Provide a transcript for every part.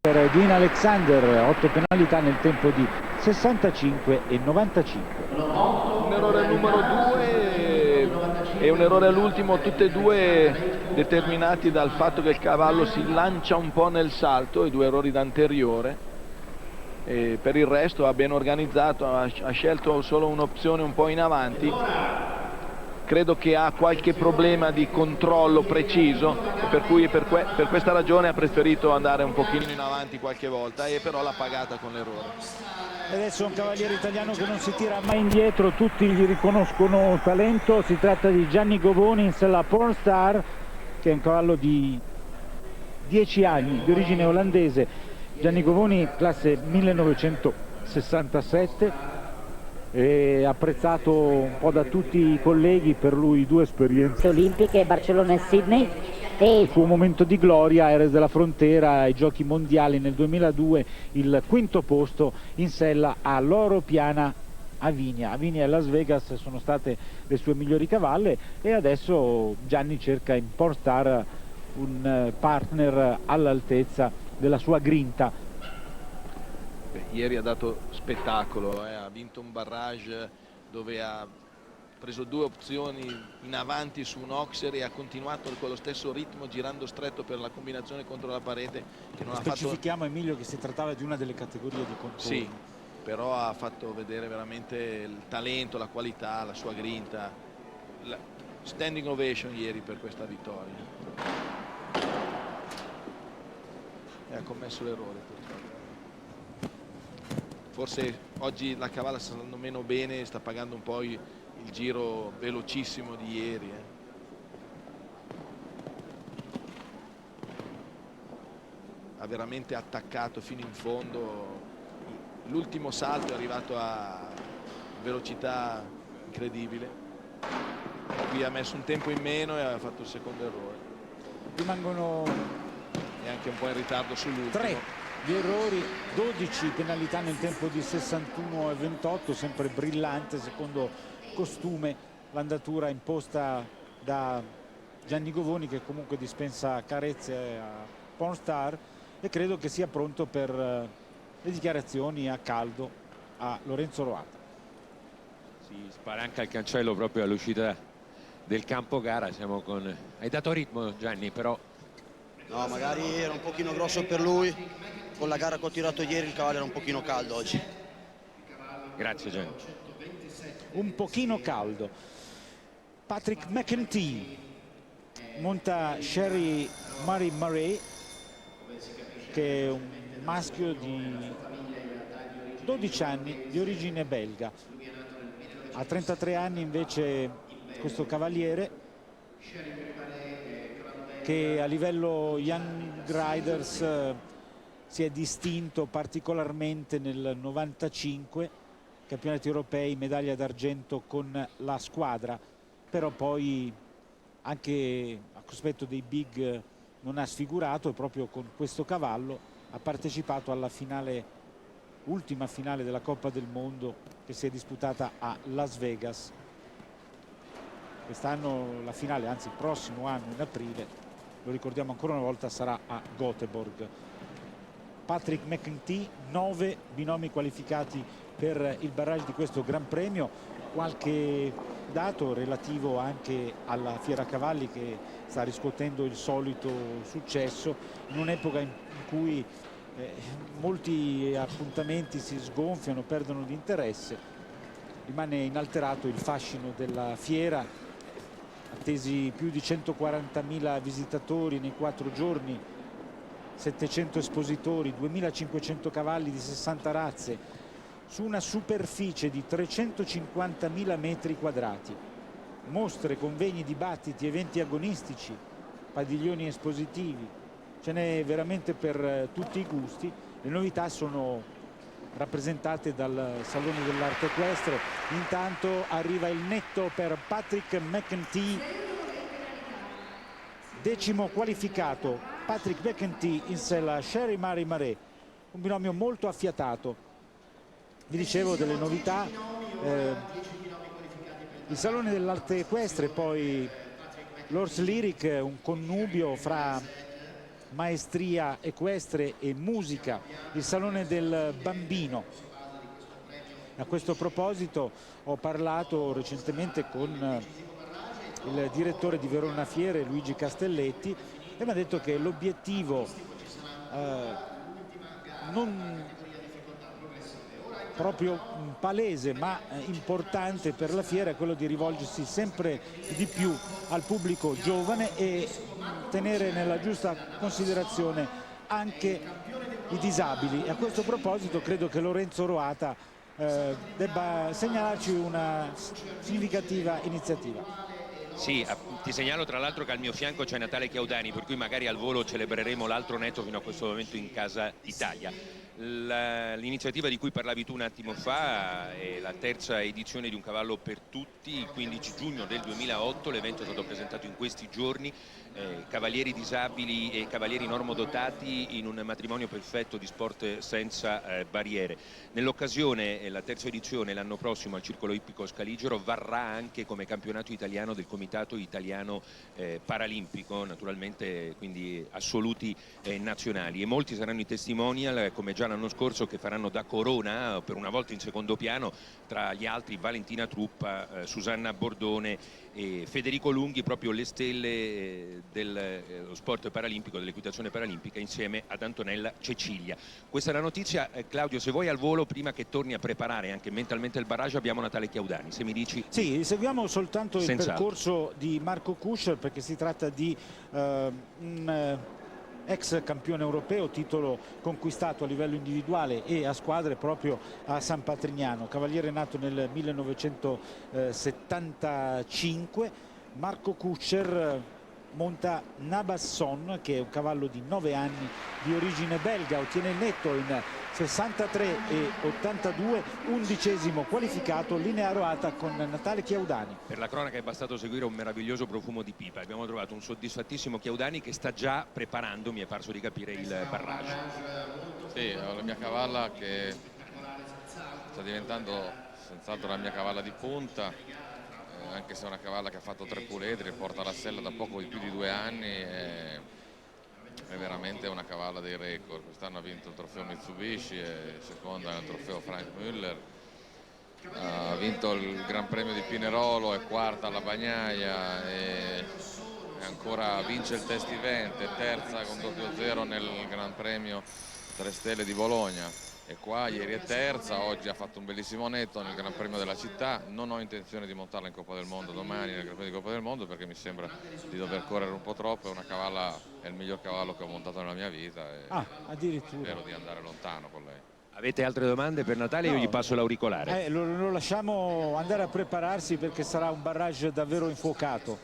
per Dean Alexander, 8 penalità nel tempo di 65 e 95. Un errore numero 2 e un errore all'ultimo, tutte e due determinati dal fatto che il cavallo si lancia un po' nel salto, i due errori d'anteriore. E per il resto ha ben organizzato, ha scelto solo un'opzione un po' in avanti. Credo che ha qualche problema di controllo preciso, per cui per questa ragione ha preferito andare un pochino in avanti qualche volta, e però l'ha pagata con l'errore. Adesso è un cavaliere italiano che non si tira mai indietro, tutti gli riconoscono talento. Si tratta di Gianni Govoni in sella Pornstar, che è un cavallo di 10 anni, di origine olandese. Gianni Govoni, classe 1967, è apprezzato un po' da tutti i colleghi, per lui 2 esperienze olimpiche, Barcellona e Sydney. Il suo momento di gloria, Jerez de la Frontera, ai Giochi Mondiali nel 2002, il 5° posto in sella a Loro Piana Avinia. Avinia e Las Vegas sono state le sue migliori cavalle, e adesso Gianni cerca in Pornstar un partner all'altezza della sua grinta. Ieri ha dato spettacolo, ha vinto un barrage dove ha preso 2 opzioni in avanti su un Oxer e ha continuato con lo stesso ritmo, girando stretto per la combinazione contro la parete, che non ha fatto. Specifichiamo, Emilio, che si trattava di una delle categorie di contorno. Sì, però ha fatto vedere veramente il talento, la qualità, la sua grinta. Standing ovation ieri per questa vittoria. E ha commesso l'errore purtroppo. Forse oggi la cavalla sta andando meno bene, sta pagando un po' il giro velocissimo di ieri. Ha veramente attaccato fino in fondo. L'ultimo salto è arrivato a velocità incredibile. Qui ha messo un tempo in meno e ha fatto il secondo errore. Rimangono e anche un po' in ritardo sull'ultimo. 3 gli errori, 12 penalità nel tempo di 61 e 28, sempre brillante secondo costume l'andatura imposta da Gianni Govoni, che comunque dispensa carezze a Pornstar, e credo che sia pronto per le dichiarazioni a caldo a Lorenzo Roata. Si spara anche al cancello proprio all'uscita del campo gara. Siamo con... Hai dato ritmo, Gianni, però no, magari era un pochino grosso per lui. Con la gara che ho tirato ieri il cavallo era un pochino caldo oggi. Grazie, Gianni. Un pochino caldo. Patrick McEntee monta Sherry Mary Murray, che è un maschio di 12 anni di origine belga. A 33 anni invece questo cavaliere, che a livello Young Riders si è distinto particolarmente nel 95, campionati europei, medaglia d'argento con la squadra, però poi anche a cospetto dei big non ha sfigurato, e proprio con questo cavallo ha partecipato alla finale, ultima finale della Coppa del Mondo, che si è disputata a Las Vegas. Quest'anno la finale, anzi il prossimo anno in aprile, lo ricordiamo ancora una volta, sarà a Göteborg. Patrick McEntee, 9 binomi qualificati per il barrage di questo Gran Premio. Qualche dato relativo anche alla Fiera Cavalli, che sta riscuotendo il solito successo in un'epoca in cui molti appuntamenti si sgonfiano, perdono di interesse. Rimane inalterato il fascino della fiera, attesi più di 140.000 visitatori nei 4 giorni, 700 espositori, 2.500 cavalli di 60 razze, su una superficie di 350.000 metri quadrati. Mostre, convegni, dibattiti, eventi agonistici, padiglioni espositivi, ce n'è veramente per tutti i gusti. Le novità sono rappresentate dal Salone dell'Arte Equestre. Intanto arriva il netto per Patrick McEntee, 10° qualificato. Patrick McEntee in sella Sherry Mary Murray, un binomio molto affiatato. Vi dicevo delle novità, il Salone dell'Arte Equestre, poi l'Horse Lyric, un connubio fra maestria equestre e musica, il Salone del Bambino. A questo proposito ho parlato recentemente con il direttore di Verona Fiere, Luigi Castelletti, e mi ha detto che l'obiettivo non proprio palese ma importante per la fiera è quello di rivolgersi sempre di più al pubblico giovane e tenere nella giusta considerazione anche i disabili. E a questo proposito credo che Lorenzo Roata debba segnalarci una significativa iniziativa. Sì, ti segnalo tra l'altro che al mio fianco c'è Natale Chiaudani, per cui magari al volo celebreremo l'altro netto fino a questo momento in Casa Italia. L'iniziativa di cui parlavi tu un attimo fa è la terza edizione di Un Cavallo per Tutti, il 15 giugno del 2008, l'evento è stato presentato in questi giorni, cavalieri disabili e cavalieri normodotati in un matrimonio perfetto di sport senza barriere. Nell'occasione la terza edizione l'anno prossimo al Circolo Ippico Scaligero varrà anche come campionato italiano del Comitato Italiano Paralimpico, naturalmente quindi assoluti nazionali, e molti saranno i testimonial come già l'anno scorso che faranno da corona per una volta in secondo piano, tra gli altri Valentina Truppa, Susanna Bordone e Federico Lunghi, proprio le stelle dello sport paralimpico, dell'equitazione paralimpica, insieme ad Antonella Cecilia. Questa è la notizia. Claudio, se vuoi al volo, prima che torni a preparare anche mentalmente il barrage, abbiamo Natale Chiaudani, se mi dici. Sì, seguiamo soltanto il percorso di Marco Kuscher, perché si tratta di un ex campione europeo, titolo conquistato a livello individuale e a squadre proprio a San Patrignano, cavaliere nato nel 1975. Marco Kuscher monta Nabasson, che è un cavallo di 9 anni di origine belga, ottiene il netto in 63,82, 11° qualificato, linea Roata con Natale Chiaudani. Per la cronaca è bastato seguire un meraviglioso profumo di pipa, abbiamo trovato un soddisfattissimo Chiaudani che sta già preparando, mi è parso di capire, il barrage. Sì, ho la mia cavalla che sta diventando senz'altro la mia cavalla di punta, anche se è una cavalla che ha fatto 3 puledri e porta la sella da poco più di 2 anni, è veramente una cavalla dei record. Quest'anno ha vinto il trofeo Mitsubishi e seconda nel trofeo Frank Müller, ha vinto il Gran Premio di Pinerolo, è quarta alla Bagnaia e ancora vince il test event, è terza con 00 nel Gran Premio 3 Stelle di Bologna. E qua ieri è terza, oggi ha fatto un bellissimo netto nel Gran Premio della città. Non ho intenzione di montarla in Coppa del Mondo domani nel Gran Premio di Coppa del Mondo, perché mi sembra di dover correre un po' troppo. È una cavalla, è il miglior cavallo che ho montato nella mia vita e addirittura spero di andare lontano con lei. Avete altre domande per Natale? No, io gli passo l'auricolare. Lo lasciamo andare a prepararsi, perché sarà un barrage davvero infuocato.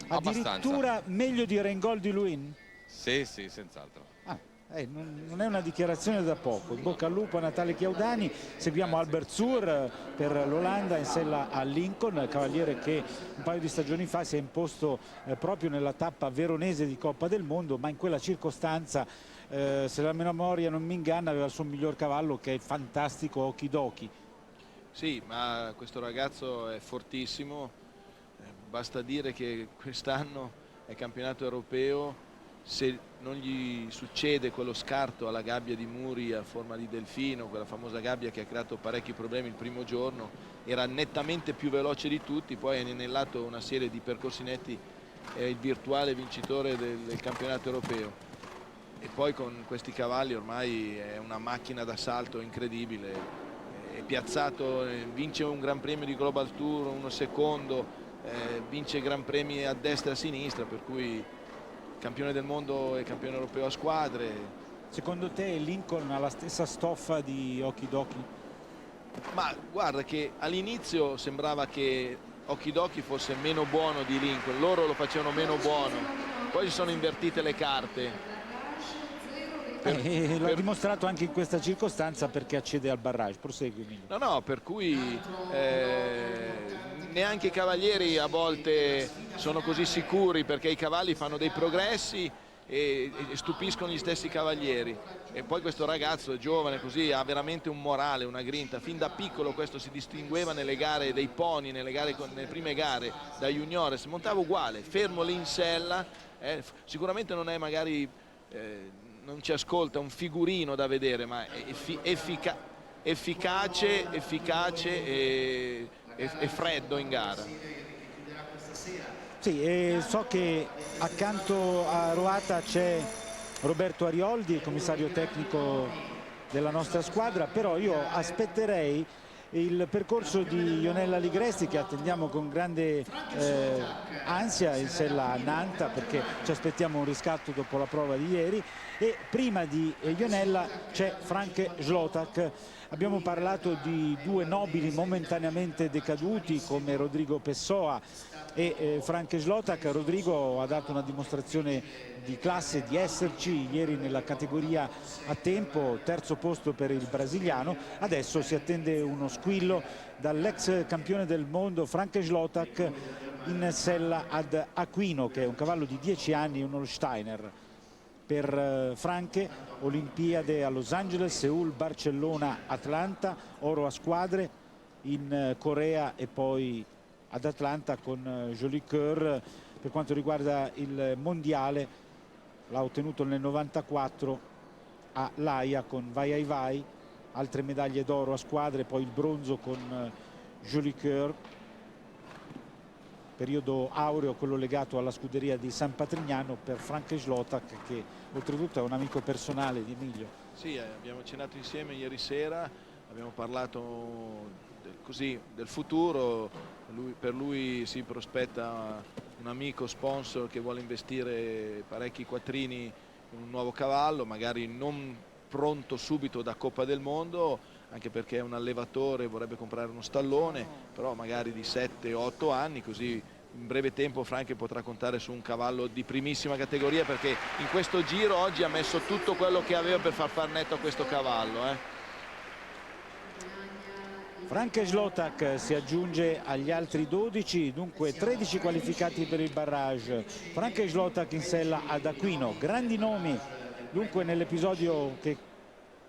Addirittura meglio di Reingold di Luin? Sì, senz'altro. Non è una dichiarazione da poco. In bocca al lupo a Natale Chiaudani. Seguiamo Albert Zur per l'Olanda in sella a Lincoln, cavaliere che un paio di stagioni fa si è imposto proprio nella tappa veronese di Coppa del Mondo, ma in quella circostanza, se la memoria non mi inganna, aveva il suo miglior cavallo, che è il fantastico Okidoki. Sì, ma questo ragazzo è fortissimo, basta dire che quest'anno è campionato europeo. Se non gli succede quello scarto alla gabbia di Muri a forma di delfino, quella famosa gabbia che ha creato parecchi problemi il primo giorno, era nettamente più veloce di tutti, poi ha inellato una serie di percorsi netti, è il virtuale vincitore del campionato europeo. E poi con questi cavalli ormai è una macchina d'assalto incredibile, è piazzato, vince un Gran Premio di Global Tour, uno secondo, vince Gran Premi a destra e a sinistra, per cui campione del mondo e campione europeo a squadre. Secondo te Lincoln ha la stessa stoffa di Okidoki? Ma guarda che all'inizio sembrava che Okidoki fosse meno buono di Lincoln, loro lo facevano meno buono, poi si sono invertite le carte. L'ha dimostrato anche in questa circostanza, perché accede al barrage. Prosegui, Emilio. No, per cui neanche i cavalieri a volte sono così sicuri, perché i cavalli fanno dei progressi e stupiscono gli stessi cavalieri. E poi questo ragazzo è giovane, così ha veramente un morale, una grinta. Fin da piccolo questo si distingueva nelle gare dei pony, nelle prime gare da juniores, montava uguale, fermo lì in sella, Sicuramente non è magari, non ci ascolta, un figurino da vedere, ma è efficace e freddo in gara. Sì, e so che accanto a Roata c'è Roberto Arioldi, il commissario tecnico della nostra squadra, però io aspetterei il percorso di Ionella Ligresti, che attendiamo con grande ansia in sella a Nanta, perché ci aspettiamo un riscatto dopo la prova di ieri, e prima di Ionella c'è Frank Zlotak. Abbiamo parlato di due nobili momentaneamente decaduti come Rodrigo Pessoa e Frank Zlotak. Rodrigo ha dato una dimostrazione di classe, di esserci ieri nella categoria a tempo, terzo posto per il brasiliano. Adesso si attende uno squillo dall'ex campione del mondo Frank Zlotak in sella ad Aquino, che è un cavallo di 10 anni, un Holsteiner. Per Franche, Olimpiade a Los Angeles, Seul, Barcellona, Atlanta, oro a squadre in Corea e poi ad Atlanta con Joli Coeur. Per quanto riguarda il mondiale, l'ha ottenuto nel 94 a L'Aia con Vai Ai Vai, altre medaglie d'oro a squadre, poi il bronzo con Joli Coeur. Periodo aureo quello legato alla scuderia di San Patrignano per Frank Zlotak, che oltretutto è un amico personale di Emilio. Sì, abbiamo cenato insieme ieri sera, abbiamo parlato del futuro. Per lui si prospetta un amico sponsor che vuole investire parecchi quattrini in un nuovo cavallo, magari non pronto subito da Coppa del Mondo, anche perché è un allevatore, vorrebbe comprare uno stallone, però magari di 7-8 anni, così in breve tempo Frank potrà contare su un cavallo di primissima categoria, perché in questo giro oggi ha messo tutto quello che aveva per far netto a questo cavallo. Frank Zlotak si aggiunge agli altri 12, dunque 13 qualificati per il barrage. Frank Zlotak in sella ad Aquino, grandi nomi dunque nell'episodio che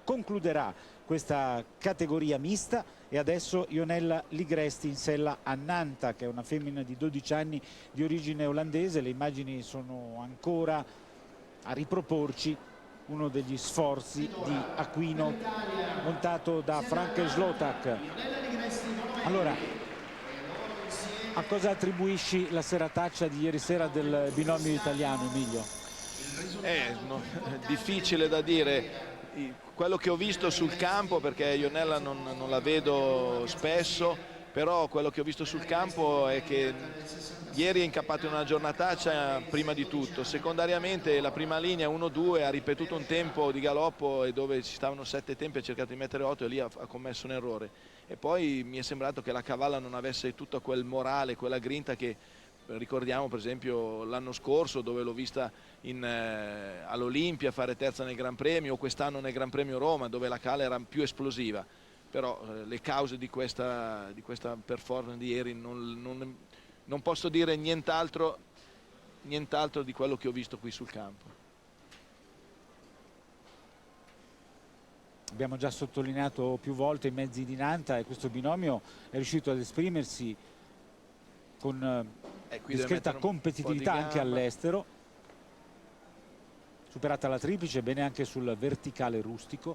concluderà questa categoria mista. E adesso Ionella Ligresti in sella a Nanta, che è una femmina di 12 anni di origine olandese. Le immagini sono ancora a riproporci uno degli sforzi di Aquino montato da Frank Zlotak. Allora, a cosa attribuisci la serataccia di ieri sera del binomio italiano, Emilio? Difficile da dire. Quello che ho visto sul campo, perché Ionella non la vedo spesso, però quello che ho visto sul campo è che ieri è incappato in una giornataccia prima di tutto, secondariamente la prima linea 1-2 ha ripetuto un tempo di galoppo e dove ci stavano 7 tempi ha cercato di mettere 8 e lì ha commesso un errore, e poi mi è sembrato che la cavalla non avesse tutto quel morale, quella grinta che ricordiamo per esempio l'anno scorso, dove l'ho vista all'Olimpia fare terza nel Gran Premio, o quest'anno nel Gran Premio Roma, dove la cala era più esplosiva. Però le cause di questa performance di ieri non posso dire nient'altro di quello che ho visto qui sul campo. Abbiamo già sottolineato più volte i mezzi di Nanta, e questo binomio è riuscito ad esprimersi con discreta competitività anche all'estero, superata la triplice, bene anche sul verticale rustico.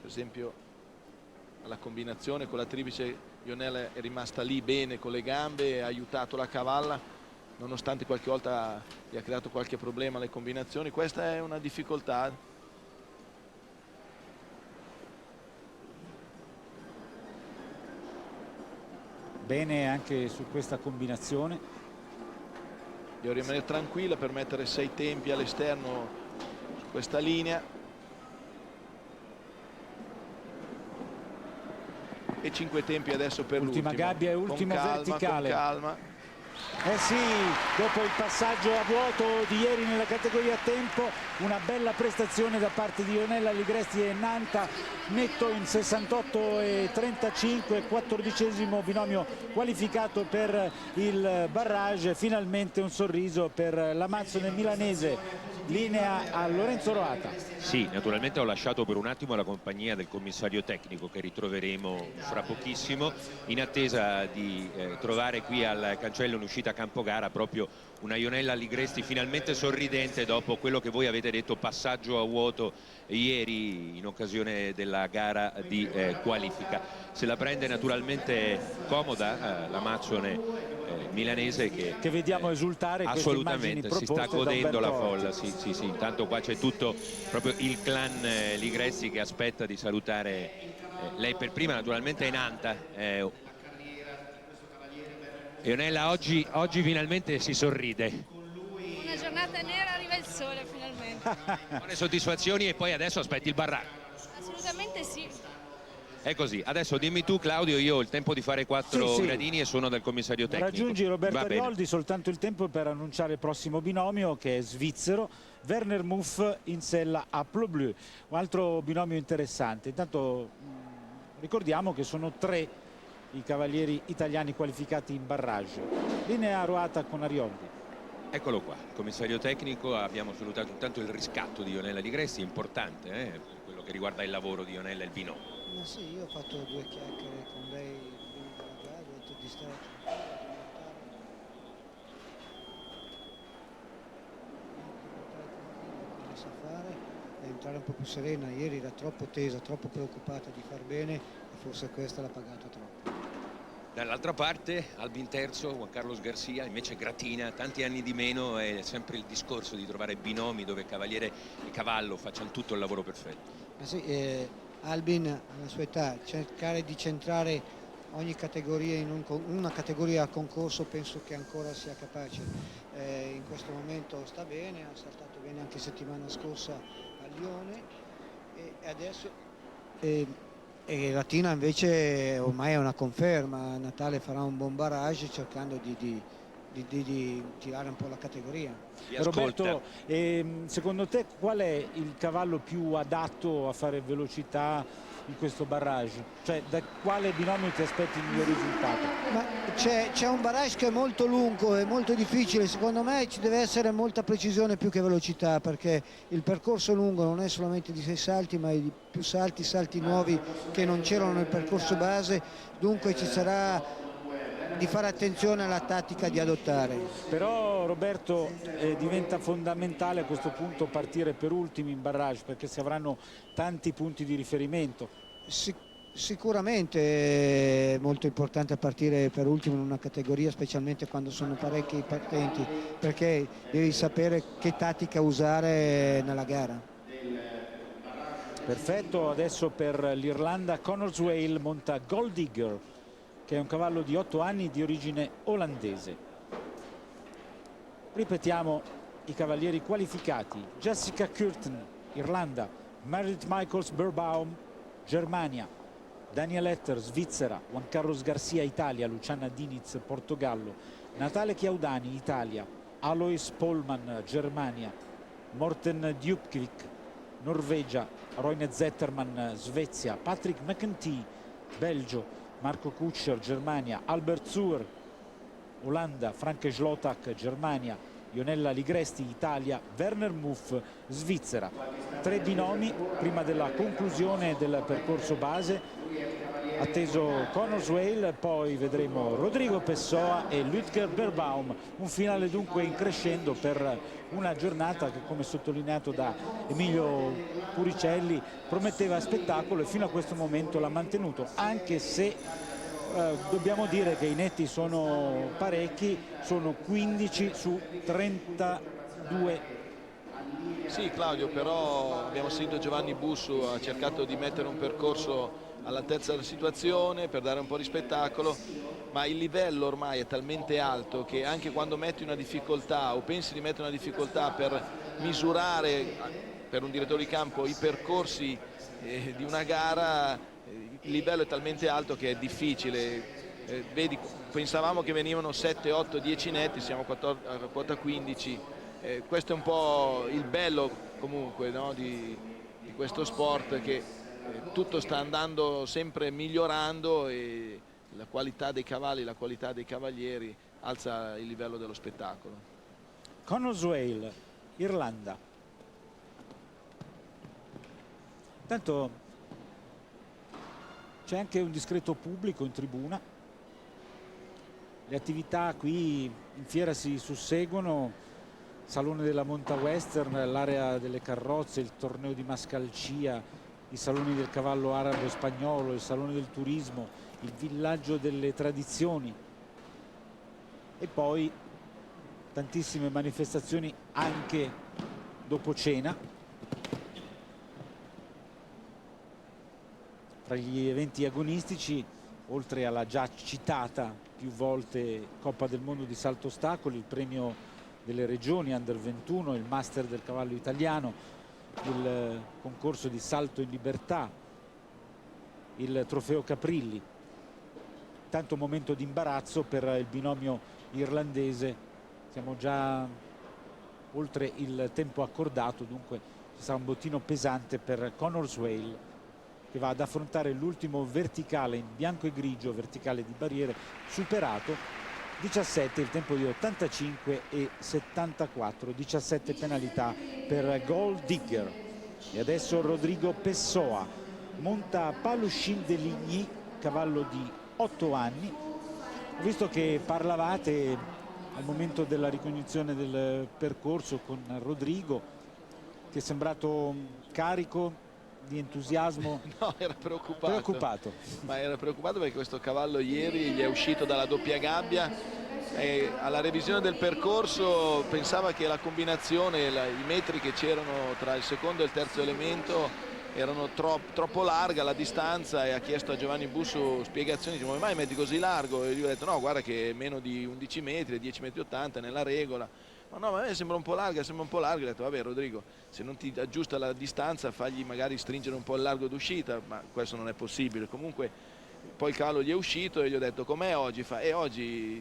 Per esempio la combinazione con la triplice, Ionella è rimasta lì bene con le gambe, ha aiutato la cavalla, nonostante qualche volta gli ha creato qualche problema alle combinazioni. Questa è una difficoltà. Bene anche su questa combinazione. Devo rimanere tranquilla per mettere 6 tempi all'esterno su questa linea. E 5 tempi adesso per l'ultimo. Ultima gabbia e ultimo verticale. Con calma. Eh sì, dopo il passaggio a vuoto di ieri nella categoria a tempo, una bella prestazione da parte di Ionella Ligresti e Nanta, netto in 68,35, 14° binomio qualificato per il barrage. Finalmente un sorriso per l'Amazzone milanese. Linea a Lorenzo Roata. Sì, naturalmente ho lasciato per un attimo la compagnia del commissario tecnico, che ritroveremo fra pochissimo, in attesa di trovare qui al cancello un'uscita uscita a Campogara proprio una Ionella Ligresti finalmente sorridente dopo quello che voi avete detto passaggio a vuoto ieri in occasione della gara di qualifica. Se la prende naturalmente comoda l'Amazzone milanese che vediamo esultare assolutamente si sta godendo la folla. Sì, intanto qua c'è tutto proprio il clan Ligresti che aspetta di salutare lei per prima, naturalmente in Anta. Ionella oggi finalmente si sorride. Una giornata nera, arriva il sole finalmente. Buone soddisfazioni e poi adesso aspetti il barracco. Assolutamente sì. È così, adesso dimmi tu Claudio, io ho il tempo di fare 4 gradini e sono dal commissario tecnico. Raggiungi Roberto Arioldi, soltanto il tempo per annunciare il prossimo binomio che è svizzero, Werner Muff in sella a Plo Bleu, un altro binomio interessante. Intanto ricordiamo che sono 3 i cavalieri italiani qualificati in barrage. Linea ruota con Arioldi. Eccolo qua, il commissario tecnico, abbiamo salutato intanto il riscatto di Ionella Ligresti, importante per quello che riguarda il lavoro di Ionella e il binomio. Ma sì, io ho fatto 2 chiacchiere con lei prima della gara, ho detto di stare come sa fare e entrare un po' più serena. Ieri era troppo tesa, troppo preoccupata di far bene e forse questa l'ha pagata troppo. Dall'altra parte Albin terzo, Juan Carlos Garcia invece gratina, tanti anni di meno, è sempre il discorso di trovare binomi dove cavaliere e cavallo facciano tutto il lavoro perfetto. Ma sì, Albin alla sua età cercare di centrare ogni categoria in una categoria a concorso penso che ancora sia capace. In questo momento sta bene, ha saltato bene anche settimana scorsa a Lione e adesso e Latina invece ormai è una conferma. Natale farà un buon barrage cercando di tirare un po' la categoria. Roberto, secondo te qual è il cavallo più adatto a fare velocità in questo barrage? Cioè da quale binomio ti aspetti il miglior risultato? Ma c'è un barrage che è molto lungo e molto difficile, secondo me ci deve essere molta precisione più che velocità, perché il percorso lungo non è solamente di 6 salti ma di più salti nuovi che non c'erano nel percorso base, dunque ci sarà di fare attenzione alla tattica di adottare. Però Roberto diventa fondamentale a questo punto partire per ultimi in barrage perché si avranno tanti punti di riferimento. Sicuramente è molto importante partire per ultimo in una categoria, specialmente quando sono parecchi partenti, perché devi sapere che tattica usare nella gara. Perfetto, adesso per l'Irlanda Connor Swale monta Gold Digger, che è un cavallo di 8 anni di origine olandese. Ripetiamo i cavalieri qualificati: Jessica Curtin, Irlanda; Meredith Michaels Birbaum, Germania; Daniel Etter, Svizzera; Juan Carlos Garcia, Italia; Luciana Diniz, Portogallo; Natale Chiaudani, Italia; Alois Polman, Germania; Morten Djupkvik, Norvegia; Roine Zetterman, Svezia; Patrick McEntee, Belgio; Marco Kutscher, Germania; Albert Zuer, Olanda; Frank Schlotak, Germania; Ionella Ligresti, Italia; Werner Muff, Svizzera. 3 binomi prima della conclusione del percorso base, atteso Connor Swale, poi vedremo Rodrigo Pessoa e Lutger Birbaum. Un finale dunque in crescendo per una giornata che, come sottolineato da Emilio Puricelli, prometteva spettacolo e fino a questo momento l'ha mantenuto, anche se dobbiamo dire che i netti sono parecchi, sono 15 su 32. Sì Claudio, però abbiamo sentito Giovanni Bussu ha cercato di mettere un percorso all'altezza della situazione per dare un po' di spettacolo, ma il livello ormai è talmente alto che anche quando metti una difficoltà o pensi di mettere una difficoltà per misurare per un direttore di campo i percorsi di una gara, il livello è talmente alto che è difficile. Vedi, pensavamo che venivano 7, 8, 10 netti, siamo a quota 15. Questo è un po' il bello comunque, no, di questo sport, che tutto sta andando sempre migliorando e la qualità dei cavalli, la qualità dei cavalieri alza il livello dello spettacolo. Connor Swale, Irlanda. Intanto c'è anche un discreto pubblico in tribuna. Le attività qui in fiera si susseguono: Salone della Monta Western, l'area delle carrozze, il torneo di mascalcia, i saloni del cavallo arabo e spagnolo, il salone del turismo, il villaggio delle tradizioni e poi tantissime manifestazioni anche dopo cena. Tra gli eventi agonistici, oltre alla già citata più volte Coppa del Mondo di salto ostacoli, il premio delle regioni Under 21, il Master del cavallo italiano, il concorso di salto in libertà, il trofeo Caprilli. Tanto momento di imbarazzo per il binomio irlandese, siamo già oltre il tempo accordato, dunque ci sarà un bottino pesante per Conor Swale, che va ad affrontare l'ultimo verticale in bianco e grigio, verticale di barriere superato. 17 il tempo di 85 e 74, 17 penalità per Gold Digger. E adesso Rodrigo Pessoa monta Palushin de Ligny, cavallo di 8 anni. Ho visto che parlavate al momento della ricognizione del percorso con Rodrigo, ti è sembrato carico di entusiasmo? No, era preoccupato. Preoccupato. Ma era preoccupato perché questo cavallo ieri gli è uscito dalla doppia gabbia e alla revisione del percorso pensava che la combinazione, i metri che c'erano tra il secondo e il terzo elemento erano troppo larga la distanza, e ha chiesto a Giovanni Busso spiegazioni, come mai metti così largo? E gli ho detto no, guarda che è meno di 11 metri, 10 metri 80 nella regola. Ma no, ma a me sembra un po' larga, sembra un po' larga. Ho detto vabbè Rodrigo, se non ti aggiusta la distanza fagli magari stringere un po' il largo d'uscita, ma questo non è possibile. Comunque poi il cavallo gli è uscito e gli ho detto com'è oggi? Fa, oggi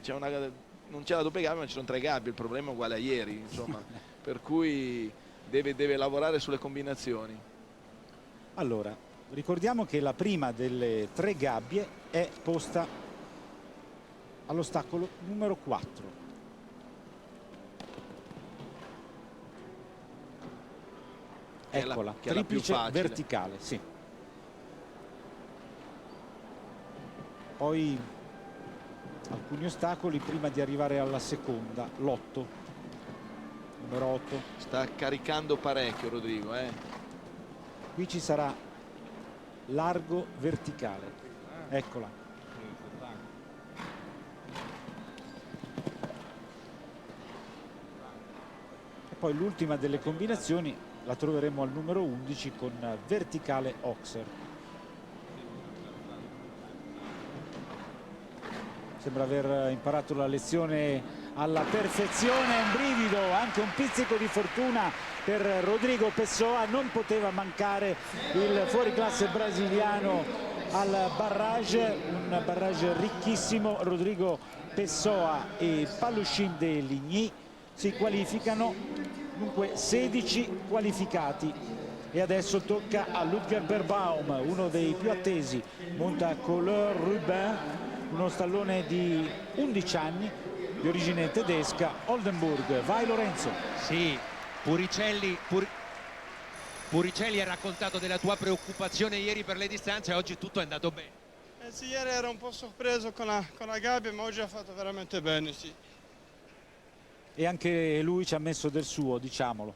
non c'è la doppia gabbia ma ci sono 3 gabbie, il problema è uguale a ieri, insomma. Per cui deve lavorare sulle combinazioni. Allora, ricordiamo che la prima delle 3 gabbie è posta all'ostacolo numero 4. Eccola, che è la più triplice facile. verticale, sì. Poi alcuni ostacoli prima di arrivare alla seconda, l'8, numero 8. Sta caricando parecchio Rodrigo, Qui ci sarà largo verticale, eccola. E poi l'ultima delle combinazioni la troveremo al numero 11 con verticale Oxer. Sembra aver imparato la lezione alla perfezione, un brivido, anche un pizzico di fortuna per Rodrigo Pessoa. Non poteva mancare il fuoriclasse brasiliano al barrage, un barrage ricchissimo. Rodrigo Pessoa e Palushin de Ligny si qualificano, dunque 16 qualificati, e adesso tocca a Ludger Beerbaum, uno dei più attesi, monta Couleur Rubin, uno stallone di 11 anni, di origine tedesca, Oldenburg. Vai Lorenzo. Sì, Puricelli ha raccontato della tua preoccupazione ieri per le distanze, oggi tutto è andato bene. Sì, ieri ero un po' sorpreso con la gabbia, ma oggi ha fatto veramente bene, sì. E anche lui ci ha messo del suo, diciamolo.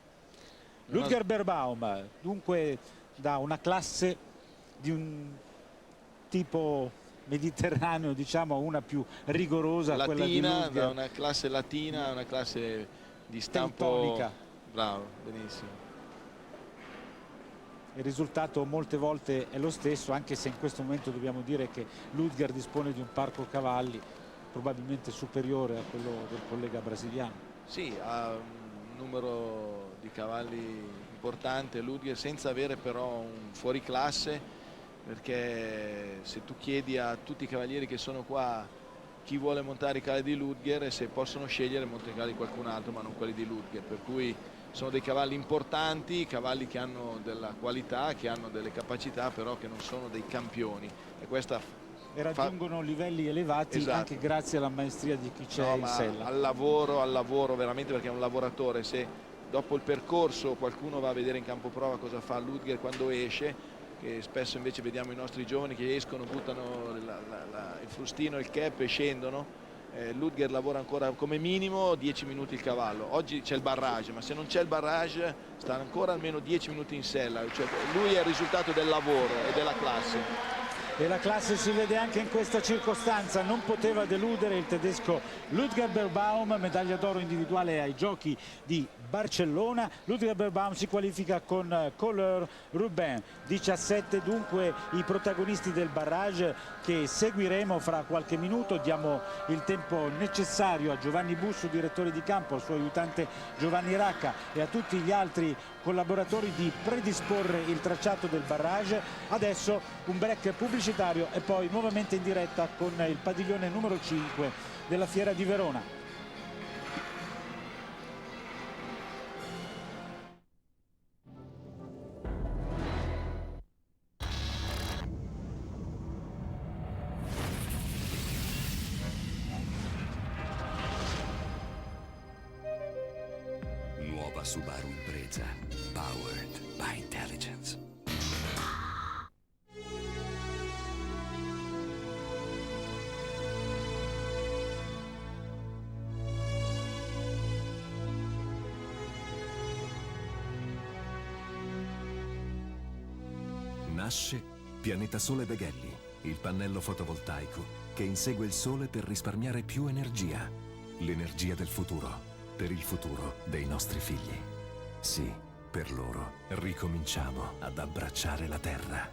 Ludger Beerbaum, dunque da una classe di un tipo mediterraneo, diciamo, una più rigorosa, latina, quella di Ludger. da una classe latina, una classe di stampo teutonica. Bravo, benissimo. Il risultato molte volte è lo stesso, anche se in questo momento dobbiamo dire che Ludger dispone di un parco cavalli probabilmente superiore a quello del collega brasiliano. Sì, ha un numero di cavalli importante Ludger, senza avere però un fuoriclasse, perché se tu chiedi a tutti i cavalieri che sono qua chi vuole montare i cavalli di Ludger, e se possono scegliere montano i cavalli di qualcun altro ma non quelli di Ludger, per cui sono dei cavalli importanti, cavalli che hanno della qualità, che hanno delle capacità, però che non sono dei campioni, e questa e raggiungono livelli elevati, esatto, anche grazie alla maestria di chi c'è in sella. Al lavoro veramente, perché è un lavoratore. Se dopo il percorso qualcuno va a vedere in campo prova cosa fa Ludger quando esce, che spesso invece vediamo i nostri giovani che escono, buttano il frustino, il cap e scendono, Ludger lavora ancora come minimo 10 minuti il cavallo. Oggi c'è il barrage, ma se non c'è il barrage sta ancora almeno 10 minuti in sella, cioè, lui è il risultato del lavoro e della classe. E la classe si vede anche in questa circostanza, non poteva deludere il tedesco Ludger Beerbaum, medaglia d'oro individuale ai giochi di Barcellona. Ludger Beerbaum si qualifica con Couleur Rubin, 17 dunque i protagonisti del barrage che seguiremo fra qualche minuto. Diamo il tempo necessario a Giovanni Busso, direttore di campo, al suo aiutante Giovanni Racca e a tutti gli altri collaboratori di predisporre il tracciato del barrage. Adesso un break pubblicitario e poi nuovamente in diretta con il padiglione numero 5 della Fiera di Verona. Nuova Subaru Impreza, powered by intelligence. Nasce Pianeta Sole Beghelli, il pannello fotovoltaico che insegue il sole per risparmiare più energia. L'energia del futuro. Per il futuro dei nostri figli. Sì, per loro ricominciamo ad abbracciare la terra.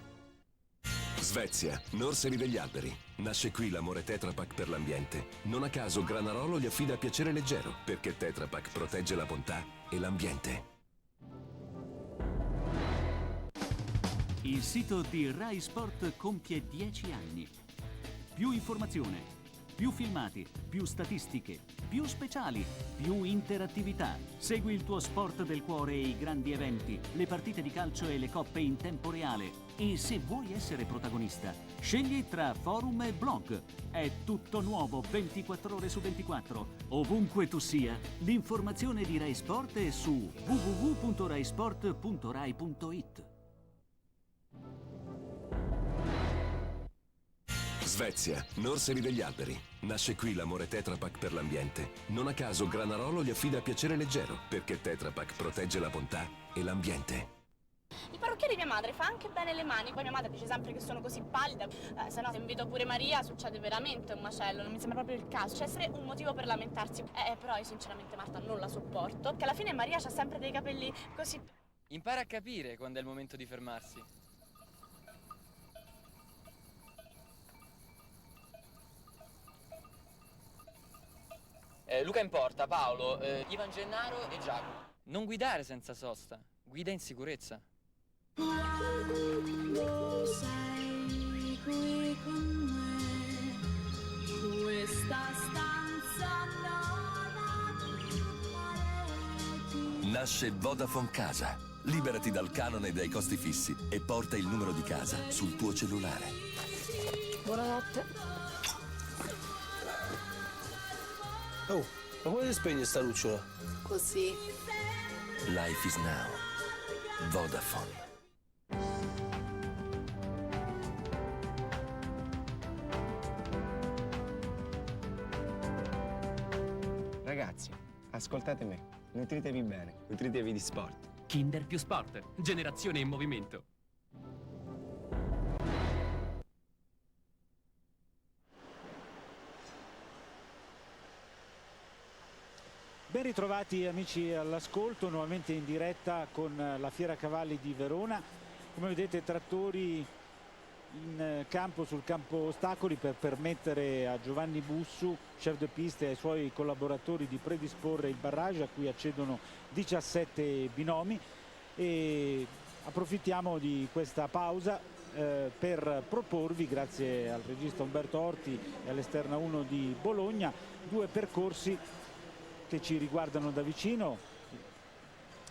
Svezia, Norseri degli alberi. Nasce qui l'amore Tetra Pak per l'ambiente. Non a caso Granarolo gli affida Piacere Leggero, perché Tetra Pak protegge la bontà e l'ambiente. Il sito di Rai Sport compie 10 anni. Più informazione, più filmati, più statistiche, più speciali, più interattività. Segui il tuo sport del cuore e i grandi eventi, le partite di calcio e le coppe in tempo reale. E se vuoi essere protagonista, scegli tra forum e blog. È tutto nuovo 24 ore su 24. Ovunque tu sia, l'informazione di Rai Sport è su www.raisport.rai.it. Svezia, Norseri degli alberi. Nasce qui l'amore Tetra Pak per l'ambiente. Non a caso Granarolo gli affida Piacere Leggero, perché Tetra Pak protegge la bontà e l'ambiente. Il parrucchiere di mia madre fa anche bene le mani, poi mia madre dice sempre che sono così pallida, se no se invito pure Maria succede veramente un macello, non mi sembra proprio il caso, c'è sempre un motivo per lamentarsi, però io sinceramente Marta non la sopporto, che alla fine Maria ha sempre dei capelli così... Impara a capire quando è il momento di fermarsi. Luca in porta, Paolo, Ivan Gennaro e Giacomo. Non guidare senza sosta, guida in sicurezza. Quando sei qui con me, questa stanza nuova di pareti. Nasce Vodafone Casa. Liberati dal canone e dai costi fissi e porta il numero di casa sul tuo cellulare. Buonanotte. Oh, ma come si spegne sta lucciola? Così. Life is now. Vodafone. Ragazzi, ascoltate me. Nutritevi bene, nutritevi di sport. Kinder più Sport, generazione in movimento. Ben ritrovati amici all'ascolto, nuovamente in diretta con la Fiera Cavalli di Verona. Come vedete trattori in campo sul campo ostacoli per permettere a Giovanni Bussu, chef de piste, e ai suoi collaboratori di predisporre il barrage a cui accedono 17 binomi, e approfittiamo di questa pausa per proporvi, grazie al regista Umberto Orti e all'Esterna 1 di Bologna, due percorsi che ci riguardano da vicino,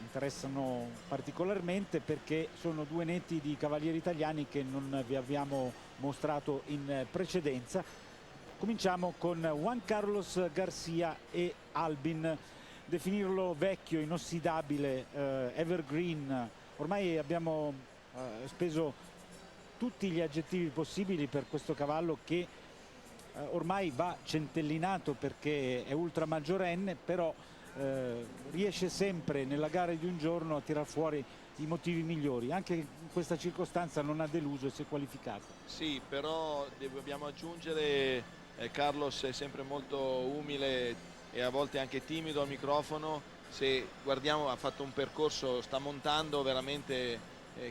interessano particolarmente perché sono due netti di cavalieri italiani che non vi abbiamo mostrato in precedenza. Cominciamo con Juan Carlos Garcia e Albin. Definirlo vecchio, inossidabile, evergreen, ormai abbiamo speso tutti gli aggettivi possibili per questo cavallo che ormai va centellinato perché è ultramaggiorenne, però riesce sempre nella gara di un giorno a tirar fuori i motivi migliori. Anche in questa circostanza non ha deluso e si è qualificato. Sì, però dobbiamo aggiungere Carlos è sempre molto umile e a volte anche timido al microfono. Se guardiamo, ha fatto un percorso, sta montando veramente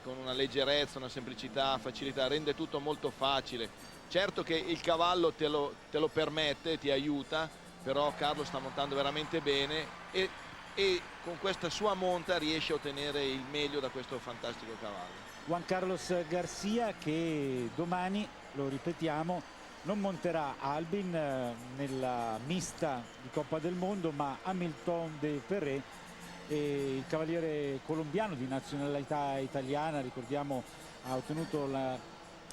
con una leggerezza, una semplicità, facilità, rende tutto molto facile. Certo che il cavallo te lo permette, ti aiuta, però Carlos sta montando veramente bene e con questa sua monta riesce a ottenere il meglio da questo fantastico cavallo. Juan Carlos Garcia, che domani, lo ripetiamo, non monterà Albin nella mista di Coppa del Mondo, ma Hamilton de Ferré, il cavaliere colombiano di nazionalità italiana. Ricordiamo, ha ottenuto la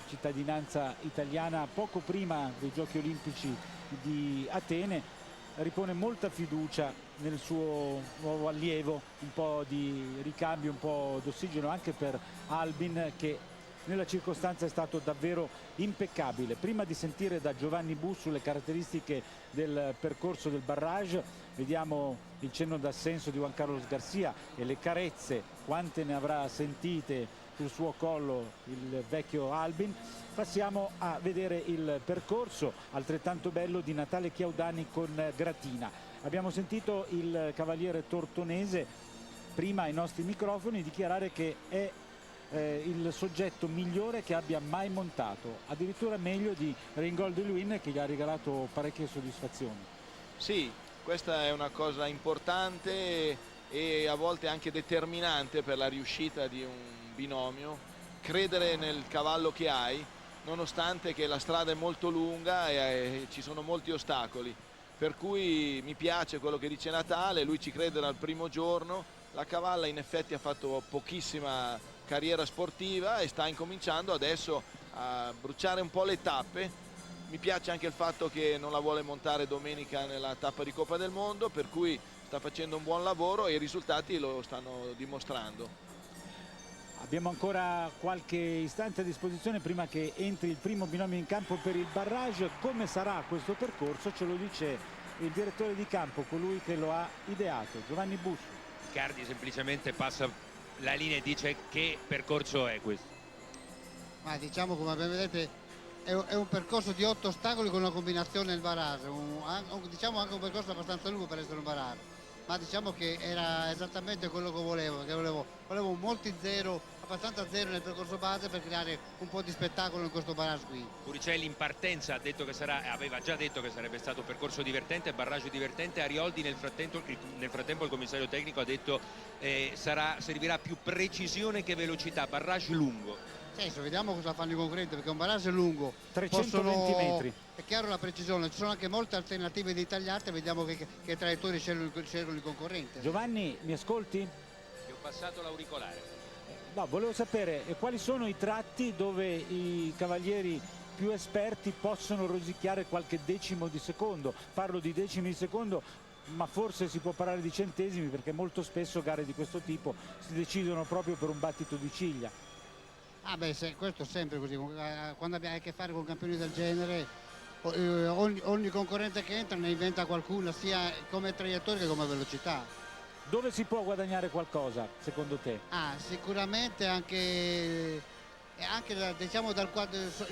cittadinanza italiana poco prima dei Giochi Olimpici di Atene. Ripone molta fiducia nel suo nuovo allievo, un po' di ricambio, un po' d'ossigeno anche per Albin, che nella circostanza è stato davvero impeccabile. Prima di sentire da Giovanni Bussu le caratteristiche del percorso del barrage, vediamo il cenno d'assenso di Juan Carlos Garcia e le carezze, quante ne avrà sentite sul suo collo il vecchio Albin. Passiamo a vedere il percorso altrettanto bello di Natale Chiaudani con Gratina. Abbiamo sentito il cavaliere tortonese prima ai nostri microfoni dichiarare che è il soggetto migliore che abbia mai montato, addirittura meglio di Ringold de Luynes, che gli ha regalato parecchie soddisfazioni. Sì, questa è una cosa importante e a volte anche determinante per la riuscita di un binomio, credere nel cavallo che hai, nonostante che la strada è molto lunga e ci sono molti ostacoli, per cui mi piace quello che dice Natale, lui ci crede dal primo giorno. La cavalla in effetti ha fatto pochissima carriera sportiva e sta incominciando adesso a bruciare un po' le tappe. Mi piace anche il fatto che non la vuole montare domenica nella tappa di Coppa del Mondo, per cui sta facendo un buon lavoro e i risultati lo stanno dimostrando. Abbiamo ancora qualche istante a disposizione prima che entri il primo binomio in campo per il barrage. Come sarà questo percorso ce lo dice il direttore di campo, colui che lo ha ideato, Giovanni Bussu. Cardi semplicemente passa la linea e dice che percorso è questo. Ma diciamo, come ben vedete, è un percorso di 8 ostacoli con una combinazione del barrage, diciamo anche un percorso abbastanza lungo per essere un barrage. Ma diciamo che era esattamente quello che volevo molti zero, abbastanza zero nel percorso base per creare un po' di spettacolo in questo barrage qui. Puricelli in partenza ha detto che aveva già detto che sarebbe stato percorso divertente, barrage divertente. Arioldi nel frattempo il commissario tecnico ha detto servirà più precisione che velocità, barrage lungo. Adesso vediamo cosa fanno i concorrenti, perché un barrage lungo 320 metri. È chiaro la precisione, ci sono anche molte alternative di tagliate, vediamo che traiettorie scelgono i concorrenti. Giovanni, mi ascolti? Ti ho passato l'auricolare. No, volevo sapere quali sono i tratti dove i cavalieri più esperti possono rosicchiare qualche decimo di secondo. Parlo di decimi di secondo, ma forse si può parlare di centesimi, perché molto spesso gare di questo tipo si decidono proprio per un battito di ciglia. Ah beh, questo è sempre così, quando abbiamo a che fare con campioni del genere, ogni concorrente che entra ne inventa qualcuna, sia come traiettoria che come velocità. Dove si può guadagnare qualcosa, secondo te? Sicuramente anche diciamo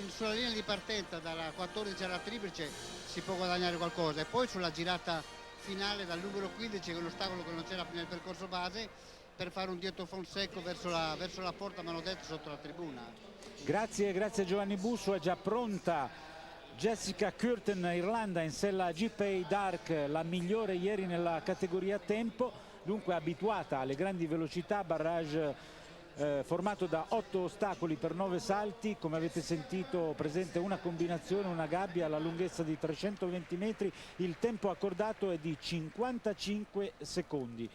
sulla linea di partenza, dalla 14 alla triplice, si può guadagnare qualcosa, e poi sulla girata finale dal numero 15, che è un ostacolo che non c'era nel percorso base, per fare un dietro fond secco verso la porta mano destra sotto la tribuna. Grazie a Giovanni Bussu. È già pronta Jessica Curtin, Irlanda, in sella GPay Dark, la migliore ieri nella categoria tempo, dunque abituata alle grandi velocità. Barrage formato da 8 ostacoli per 9 salti, come avete sentito presente una combinazione, una gabbia alla lunghezza di 320 metri, il tempo accordato è di 55 secondi.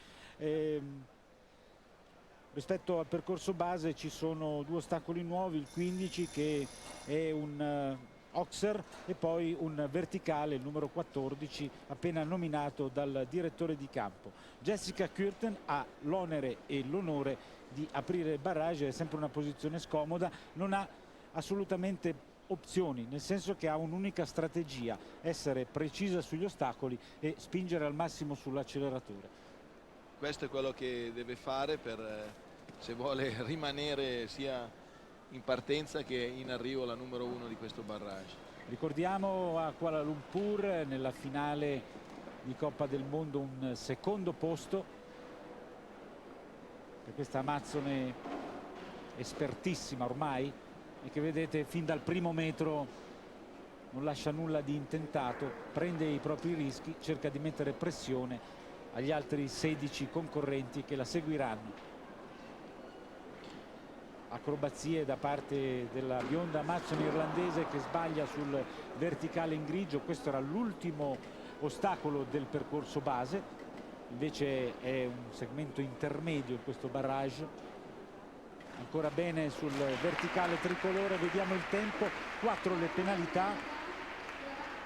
Rispetto al percorso base ci sono 2 ostacoli nuovi, il 15 che è un Oxer e poi un verticale, il numero 14, appena nominato dal direttore di campo. Jessica Curtin ha l'onere e l'onore di aprire il barrage, è sempre una posizione scomoda, non ha assolutamente opzioni, nel senso che ha un'unica strategia: essere precisa sugli ostacoli e spingere al massimo sull'acceleratore. Questo è quello che deve fare se vuole rimanere sia in partenza che in arrivo la numero 1 di questo barrage. Ricordiamo a Kuala Lumpur nella finale di Coppa del Mondo un secondo posto per questa amazzone espertissima ormai, e che vedete fin dal primo metro non lascia nulla di intentato, prende i propri rischi, cerca di mettere pressione agli altri 16 concorrenti che la seguiranno. Acrobazie da parte della bionda amazzone irlandese che sbaglia sul verticale in grigio. Questo era l'ultimo ostacolo del percorso base, invece è un segmento intermedio in questo barrage. Ancora bene sul verticale tricolore, vediamo il tempo, 4 le penalità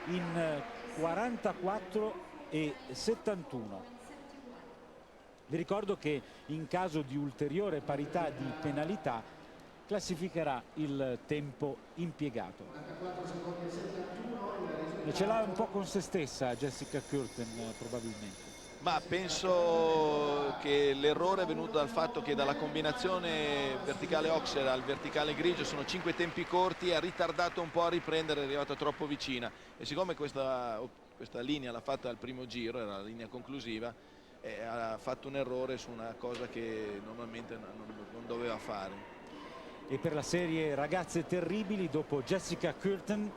in 44 e 71. Vi ricordo che in caso di ulteriore parità di penalità classificherà il tempo impiegato. E ce l'ha un po' con se stessa Jessica Curtin probabilmente. Ma penso che l'errore è venuto dal fatto che dalla combinazione verticale Oxer al verticale grigio sono 5 tempi corti, ha ritardato un po' a riprendere, è arrivata troppo vicina, e siccome questa linea l'ha fatta al primo giro, era la linea conclusiva, ha fatto un errore su una cosa che normalmente non doveva fare. E per la serie ragazze terribili, dopo Jessica Curtin,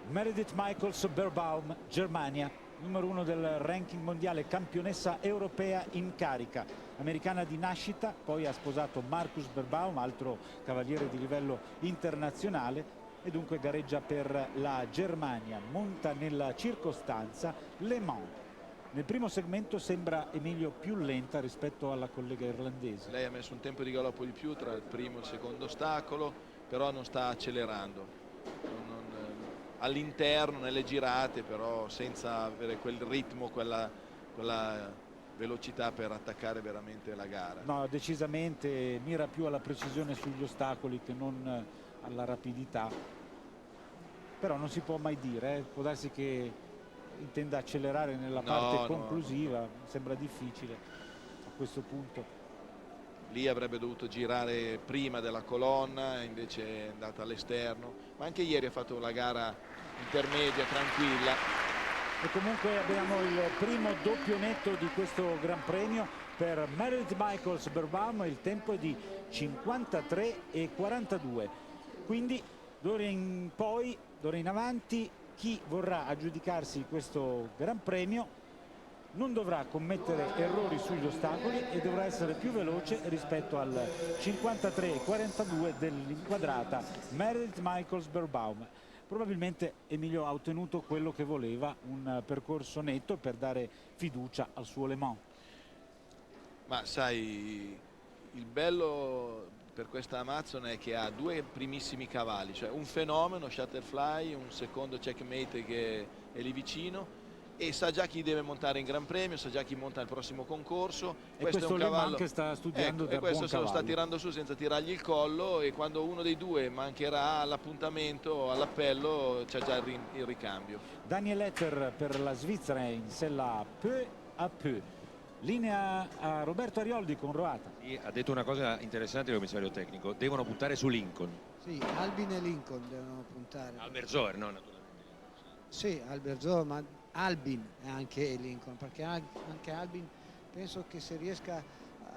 Meredith Michaels-Berbaum, Germania, numero 1 del ranking mondiale, campionessa europea in carica, americana di nascita, poi ha sposato Marcus Berbaum, altro cavaliere di livello internazionale, e dunque gareggia per la Germania. Monta nella circostanza Le Mans. Nel primo segmento sembra Emilio più lenta rispetto alla collega irlandese. Lei ha messo un tempo di galoppo di più tra il primo e il secondo ostacolo, però non sta accelerando. All'interno, nelle girate, però senza avere quel ritmo, quella velocità per attaccare veramente la gara. No, decisamente mira più alla precisione sugli ostacoli che non alla rapidità. Però non si può mai dire, può darsi che intenda accelerare nella parte conclusiva, sembra difficile a questo punto. Lì avrebbe dovuto girare prima della colonna, invece è andata all'esterno, ma anche ieri ha fatto la gara intermedia, tranquilla. E comunque abbiamo il primo doppio netto di questo Gran Premio per Meredith Michaels-Berbaum, il tempo è di 53 e 42. Quindi d'ora in avanti chi vorrà aggiudicarsi questo Gran Premio non dovrà commettere errori sugli ostacoli e dovrà essere più veloce rispetto al 53 e 42 dell'inquadrata Meredith Michaels-Berbaum. Probabilmente Emilio ha ottenuto quello che voleva, un percorso netto per dare fiducia al suo Le Mans. Ma sai, il bello per questa Amazzone è che ha 2 primissimi cavalli, cioè un fenomeno, Shutterfly, un secondo Checkmate che è lì vicino, e sa già chi deve montare in Gran Premio, sa già chi monta il prossimo concorso. E questo è un cavallo che sta studiando, e questo se lo sta tirando su senza tirargli il collo, e quando uno dei due mancherà all'appuntamento, all'appello, c'è già il ricambio. Daniel Etter per la Svizzera in sella peu à peu. Linea a Roberto Arioldi con Roata. Sì, ha detto una cosa interessante il commissario tecnico: devono puntare su Lincoln. Sì, Albin e Lincoln devono puntare. Albert Zoer, no, naturalmente. Sì, Albert Zoer, ma Albin e anche Lincoln, perché anche Albin penso che se riesca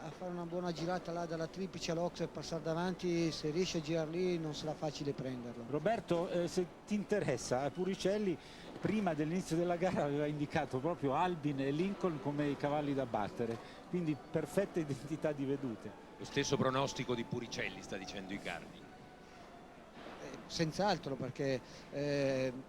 a fare una buona girata là dalla triplice all'Ox e passare davanti, se riesce a girare lì non sarà facile prenderlo. Roberto, se ti interessa, Puricelli prima dell'inizio della gara aveva indicato proprio Albin e Lincoln come i cavalli da battere, quindi perfetta identità di vedute. Lo stesso pronostico di Puricelli, sta dicendo Icardi. Senz'altro, perché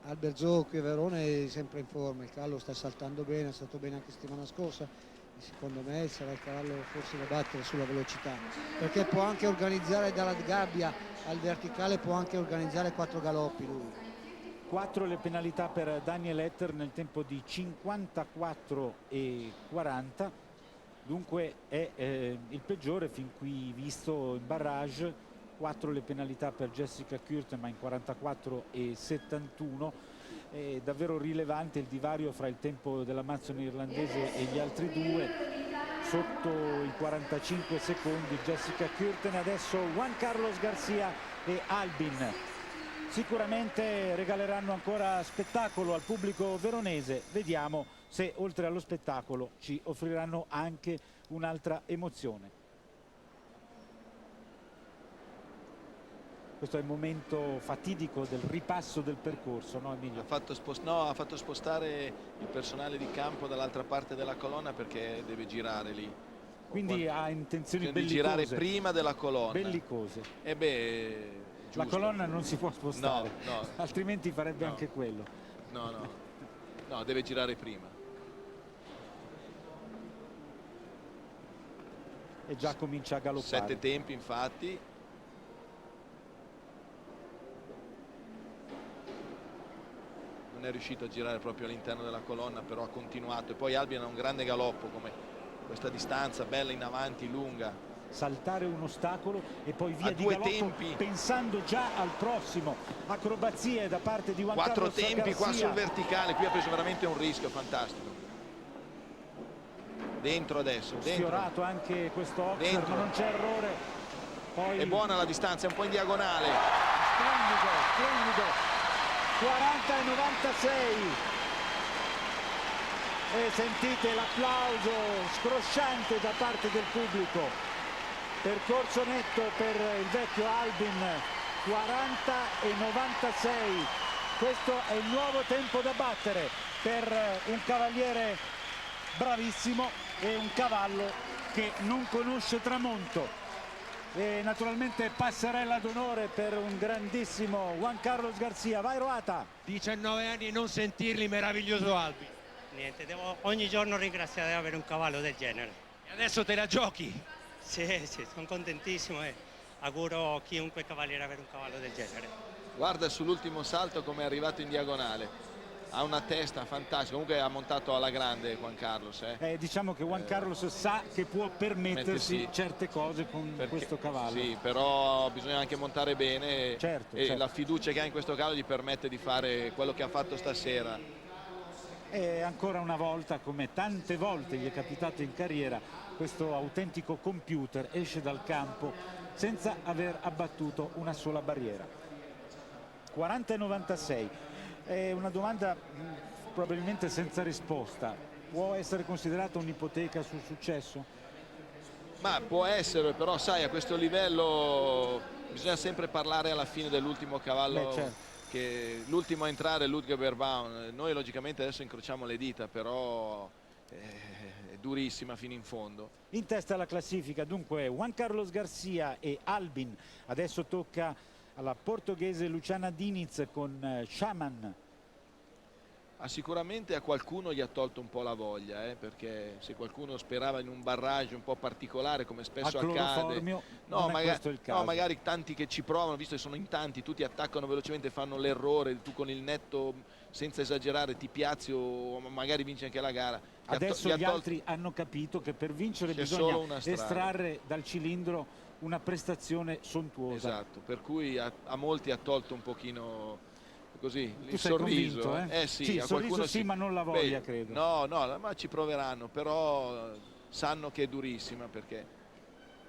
Alberzo qui a Verona è sempre in forma, il cavallo sta saltando bene, è stato bene anche settimana scorsa, e secondo me sarà il cavallo forse da battere sulla velocità, perché può anche organizzare dalla gabbia al verticale, può anche organizzare 4 galoppi lui. 4 le penalità per Daniel Etter nel tempo di 54 e 40, dunque è il peggiore fin qui visto in barrage 4 le penalità per Jessica Kuurtema, 44 e 71. È davvero rilevante il divario fra il tempo dell'amazzone irlandese e gli altri due, sotto i 45 secondi Jessica Kuurtema. Adesso Juan Carlos Garcia e Albin sicuramente regaleranno ancora spettacolo al pubblico veronese. Vediamo se oltre allo spettacolo ci offriranno anche un'altra emozione. Questo è il momento fatidico del ripasso del percorso, no Emilio? Ha fatto spostare il personale di campo dall'altra parte della colonna perché deve girare lì. Quindi ha intenzioni di bellicose. girare prima della colonna. Bellicose. E beh, giusto. La colonna non si può spostare, no. altrimenti farebbe anche quello. No, deve girare prima. E già comincia a galoppare. 7 tempi infatti. Non è riuscito a girare proprio all'interno della colonna, però ha continuato. E poi Albin ha un grande galoppo, come questa distanza bella in avanti, lunga. Saltare un ostacolo e poi via A di due galoppo, tempi. pensando già al prossimo. Acrobazie da parte di Juan 4 Carlos tempi Garcia. qua sul verticale, qui ha preso veramente un rischio fantastico. Dentro adesso, dentro. Sfiorato anche questo Oxer, Dentro. ma non c'è errore. Poi... È buona la distanza, è un po' in diagonale. Splendido, splendido. 40 e 96. E sentite l'applauso scrosciante da parte del pubblico. Percorso netto per il vecchio Albin, 40 e 96. Questo è il nuovo tempo da battere per un cavaliere bravissimo e un cavallo che non conosce tramonto. E naturalmente passerella d'onore per un grandissimo Juan Carlos Garcia. Vai Roata! 19 anni e non sentirli, meraviglioso Albin. Niente, devo ogni giorno ringraziare di avere un cavallo del genere. E adesso te la giochi? Sì, sono contentissimo e auguro a chiunque cavaliere avere un cavallo del genere. Guarda sull'ultimo salto come è arrivato in diagonale. Ha una testa fantastica, comunque ha montato alla grande Juan Carlos. Diciamo che Juan Carlos sa che può permettersi Mettersi. certe cose con questo cavallo. Sì, però bisogna anche montare bene Certo, e certo. la fiducia che ha in questo cavallo gli permette di fare quello che ha fatto stasera. E ancora una volta, come tante volte gli è capitato in carriera, questo autentico computer esce dal campo senza aver abbattuto una sola barriera. 40 e 96. È una domanda probabilmente senza risposta. Può essere considerata un'ipoteca sul successo? Ma può essere, però sai, a questo livello bisogna sempre parlare alla fine dell'ultimo cavallo. Certo. Che l'ultimo a entrare è Ludger Berbaum. Noi logicamente adesso incrociamo le dita, però è durissima fino in fondo. In testa alla classifica dunque Juan Carlos Garcia e Albin. Adesso tocca alla portoghese Luciana Diniz con Shaman. Sicuramente a qualcuno gli ha tolto un po' la voglia, perché se qualcuno sperava in un barrage un po' particolare come spesso accade, magari tanti che ci provano, visto che sono in tanti, tutti attaccano velocemente, fanno l'errore, tu con il netto senza esagerare ti piazzi o magari vinci anche la gara. Adesso gli altri hanno capito che per vincere bisogna estrarre dal cilindro una prestazione sontuosa. Esatto, per cui a molti ha tolto un pochino così il sorriso. Convinto, sì, a qualcuno sì, ma non la voglia, credo. No, ma ci proveranno, però sanno che è durissima, perché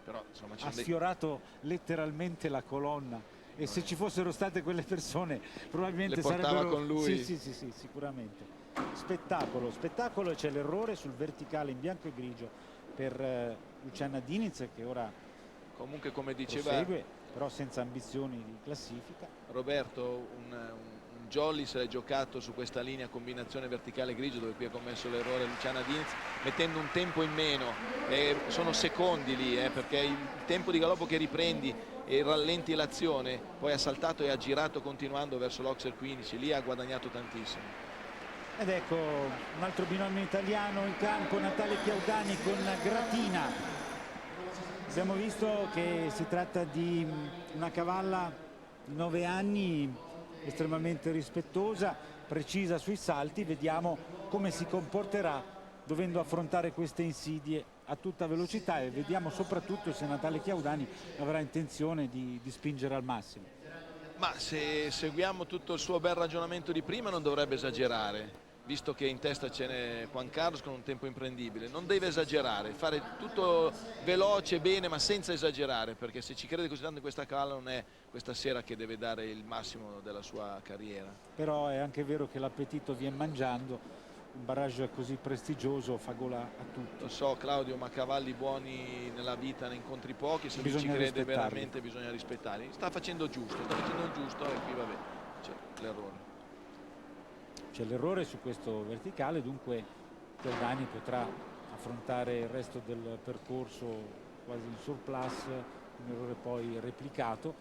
però insomma ha sfiorato letteralmente la colonna e se ci fossero state quelle persone probabilmente le portava sarebbero con lui. Sì, sicuramente. Spettacolo, e c'è l'errore sul verticale in bianco e grigio per Luciana Diniz, che ora comunque, come diceva, prosegue, però senza ambizioni di classifica. Roberto, un Jolly se l'è giocato su questa linea combinazione verticale grigio, dove qui ha commesso l'errore Luciana Diniz, mettendo un tempo in meno, sono secondi lì, perché il tempo di galoppo che riprendi e rallenti l'azione, poi ha saltato e ha girato continuando verso l'Oxer 15, lì ha guadagnato tantissimo. Ed ecco un altro binomio italiano in campo, Natale Chiaudani con Gratina. Abbiamo visto che si tratta di una cavalla di 9 anni, estremamente rispettosa, precisa sui salti. Vediamo come si comporterà dovendo affrontare queste insidie a tutta velocità e vediamo soprattutto se Natale Chiaudani avrà intenzione di spingere al massimo. Ma se seguiamo tutto il suo bel ragionamento di prima non dovrebbe esagerare, visto che in testa ce n'è Juan Carlos con un tempo imprendibile. Non deve esagerare, fare tutto veloce, bene, ma senza esagerare, perché se ci crede così tanto in questa cavallo non è questa sera che deve dare il massimo della sua carriera. Però è anche vero che l'appetito viene mangiando, un barrage così prestigioso fa gola a tutti. Lo so Claudio, ma cavalli buoni nella vita ne incontri pochi, se lui ci Bisogna crede rispettarli. veramente bisogna rispettarli. Sta facendo giusto e qui vabbè, c'è l'errore. C'è l'errore su questo verticale, dunque Chiaudani potrà affrontare il resto del percorso quasi in surplus, un errore poi replicato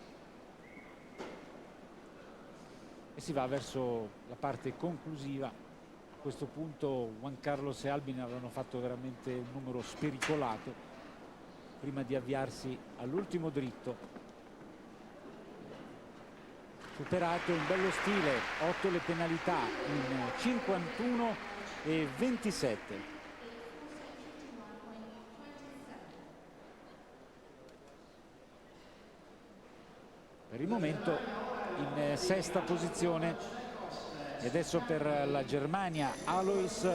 e si va verso la parte conclusiva. A questo punto Juan Carlos e Albin avranno fatto veramente un numero spericolato prima di avviarsi all'ultimo dritto. Superato in bello stile, 8 le penalità in 51 e 27. Per il momento in sesta posizione. E adesso per la Germania Alois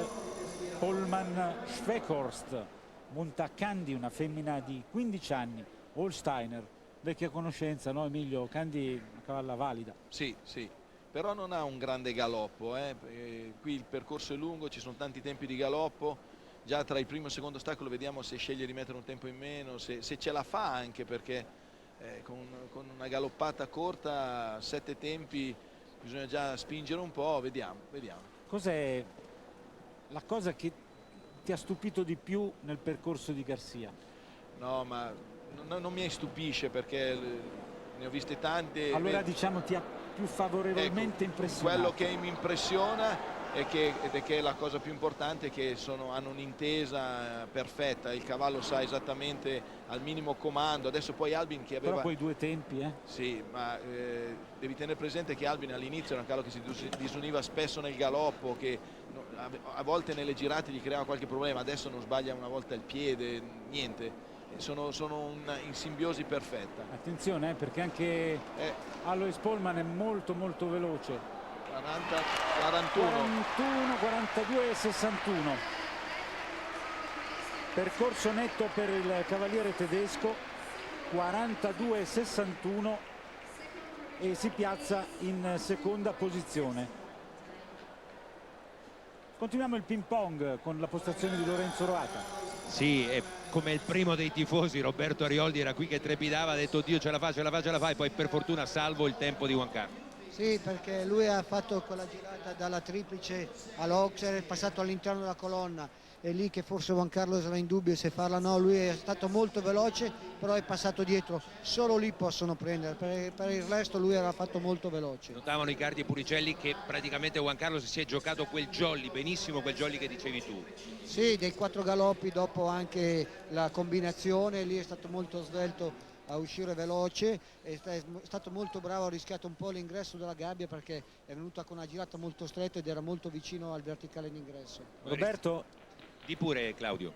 Pollmann-Schweckhorst monta Candy, una femmina di 15 anni, Holsteiner, vecchia conoscenza, no Emilio? Candy è una cavalla valida. Sì, sì, però non ha un grande galoppo, qui il percorso è lungo, ci sono tanti tempi di galoppo, già tra il primo e il secondo ostacolo vediamo se sceglie di mettere un tempo in meno, se ce la fa anche, perché con una galoppata corta, 7 tempi, bisogna già spingere un po', vediamo. Cos'è la cosa che ti ha stupito di più nel percorso di Garcia? No, ma non mi stupisce perché ne ho viste tante. Allora diciamo ti ha più favorevolmente impressionato. Quello che mi impressiona è che è la cosa più importante è che hanno un'intesa perfetta, il cavallo sa esattamente al minimo comando. Adesso poi Albin che aveva... Però poi 2 tempi, Sì, ma devi tenere presente che Albin all'inizio era un cavallo che si disuniva spesso nel galoppo, che a volte nelle girate gli creava qualche problema, adesso non sbaglia una volta il piede, niente. Sono in simbiosi perfetta. Attenzione perché anche Alois Pollmann è molto veloce. 41, 42 e 61. Percorso netto per il cavaliere tedesco, 42 e 61, e si piazza in seconda posizione. Continuiamo il ping pong con la postazione di Lorenzo Roata. Sì, è come il primo dei tifosi, Roberto Arioldi era qui che trepidava, ha detto Dio ce la fa e poi per fortuna salvo il tempo di Juan Carlos. Sì, perché lui ha fatto quella girata dalla triplice all'Oxer, è passato all'interno della colonna, è lì che forse Juan Carlos era in dubbio se farla o no. Lui è stato molto veloce, però è passato dietro, solo lì possono prendere, per il resto lui era fatto molto veloce. Notavano Icardi e Puricelli che praticamente Juan Carlos si è giocato quel jolly, benissimo quel jolly che dicevi tu. Sì, dei 4 galoppi dopo anche la combinazione, lì è stato molto svelto a uscire veloce, è stato molto bravo, ha rischiato un po' l'ingresso della gabbia perché è venuta con una girata molto stretta ed era molto vicino al verticale d'ingresso. Roberto? Di pure Claudio.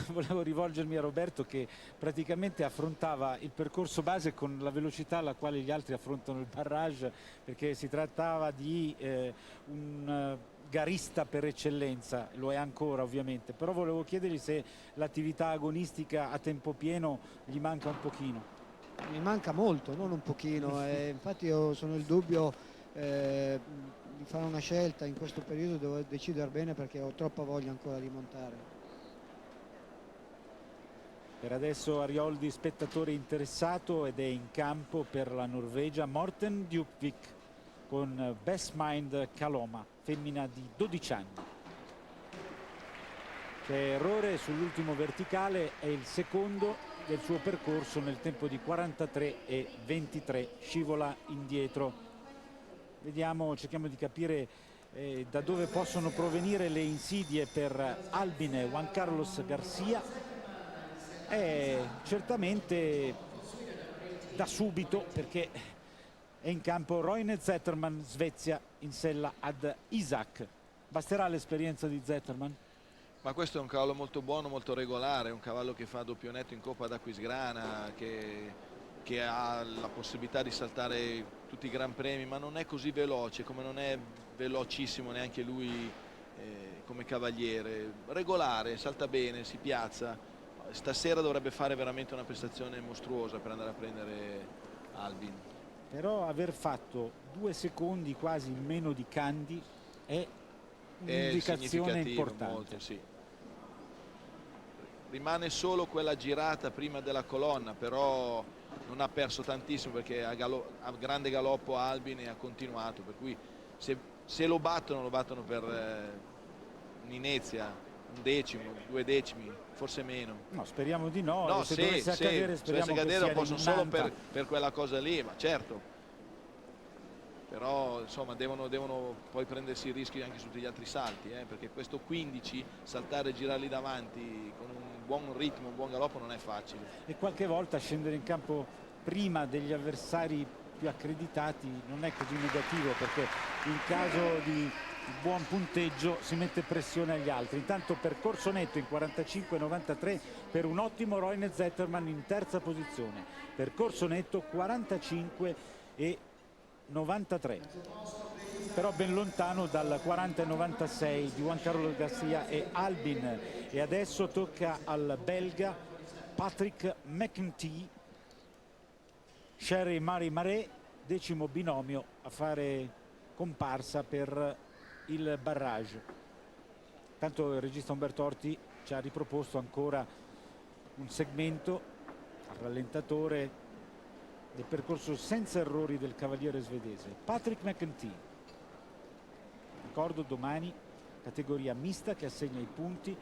Volevo rivolgermi a Roberto che praticamente affrontava il percorso base con la velocità alla quale gli altri affrontano il barrage, perché si trattava di un garista per eccellenza, lo è ancora ovviamente, però volevo chiedergli se l'attività agonistica a tempo pieno gli manca un pochino. Mi manca molto, non un pochino, infatti io sono il dubbio di fare una scelta in questo periodo, devo decidere bene perché ho troppa voglia ancora di montare. Per adesso Arioldi spettatore interessato ed è in campo per la Norvegia Morten Djupvik con Best Mind Kaloma, femmina di 12 anni. C'è errore sull'ultimo verticale, è il secondo del suo percorso nel tempo di 43 e 23, scivola indietro. Vediamo, cerchiamo di capire da dove possono provenire le insidie per Albin e Juan Carlos Garcia. Certamente da subito, perché è in campo Roine Zetterman, Svezia, in sella ad Isaac. Basterà l'esperienza di Zetterman? Ma questo è un cavallo molto buono, molto regolare, un cavallo che fa doppio netto in Coppa d'Aquisgrana, che ha la possibilità di saltare tutti i gran premi, ma non è così veloce, come non è velocissimo neanche lui come cavaliere. Regolare, salta bene, si piazza. Stasera dovrebbe fare veramente una prestazione mostruosa per andare a prendere Albin. Però aver fatto 2 secondi quasi in meno di Candy è un'indicazione importante. Molto, sì. Rimane solo quella girata prima della colonna, però non ha perso tantissimo perché ha grande galoppo Albin e ha continuato, per cui se lo battono per un'inezia, 1 decimo, 2 decimi, forse meno. No, speriamo di no. No, se dovesse accadere, speriamo che sia lo possono solo Nantes. per quella cosa lì, ma certo. Però insomma devono poi prendersi i rischi anche su tutti gli altri salti, perché questo 15, saltare e girarli davanti con un buon ritmo, un buon galoppo non è facile. E qualche volta scendere in campo prima degli avversari più accreditati non è così negativo, perché in caso di buon punteggio si mette pressione agli altri. Intanto percorso netto in 45,93 per un ottimo Roine Zetterman in terza posizione, percorso netto 45,93, però ben lontano dal 40,96 di Juan Carlos Garcia e Albin. E adesso tocca al belga Patrick McEntee, Sherry Marie Marais, 10° binomio a fare comparsa per il barrage. Tanto il regista Umberto Orti ci ha riproposto ancora un segmento al rallentatore del percorso senza errori del cavaliere svedese Patrick McEntee. Ricordo, domani categoria mista che assegna i punti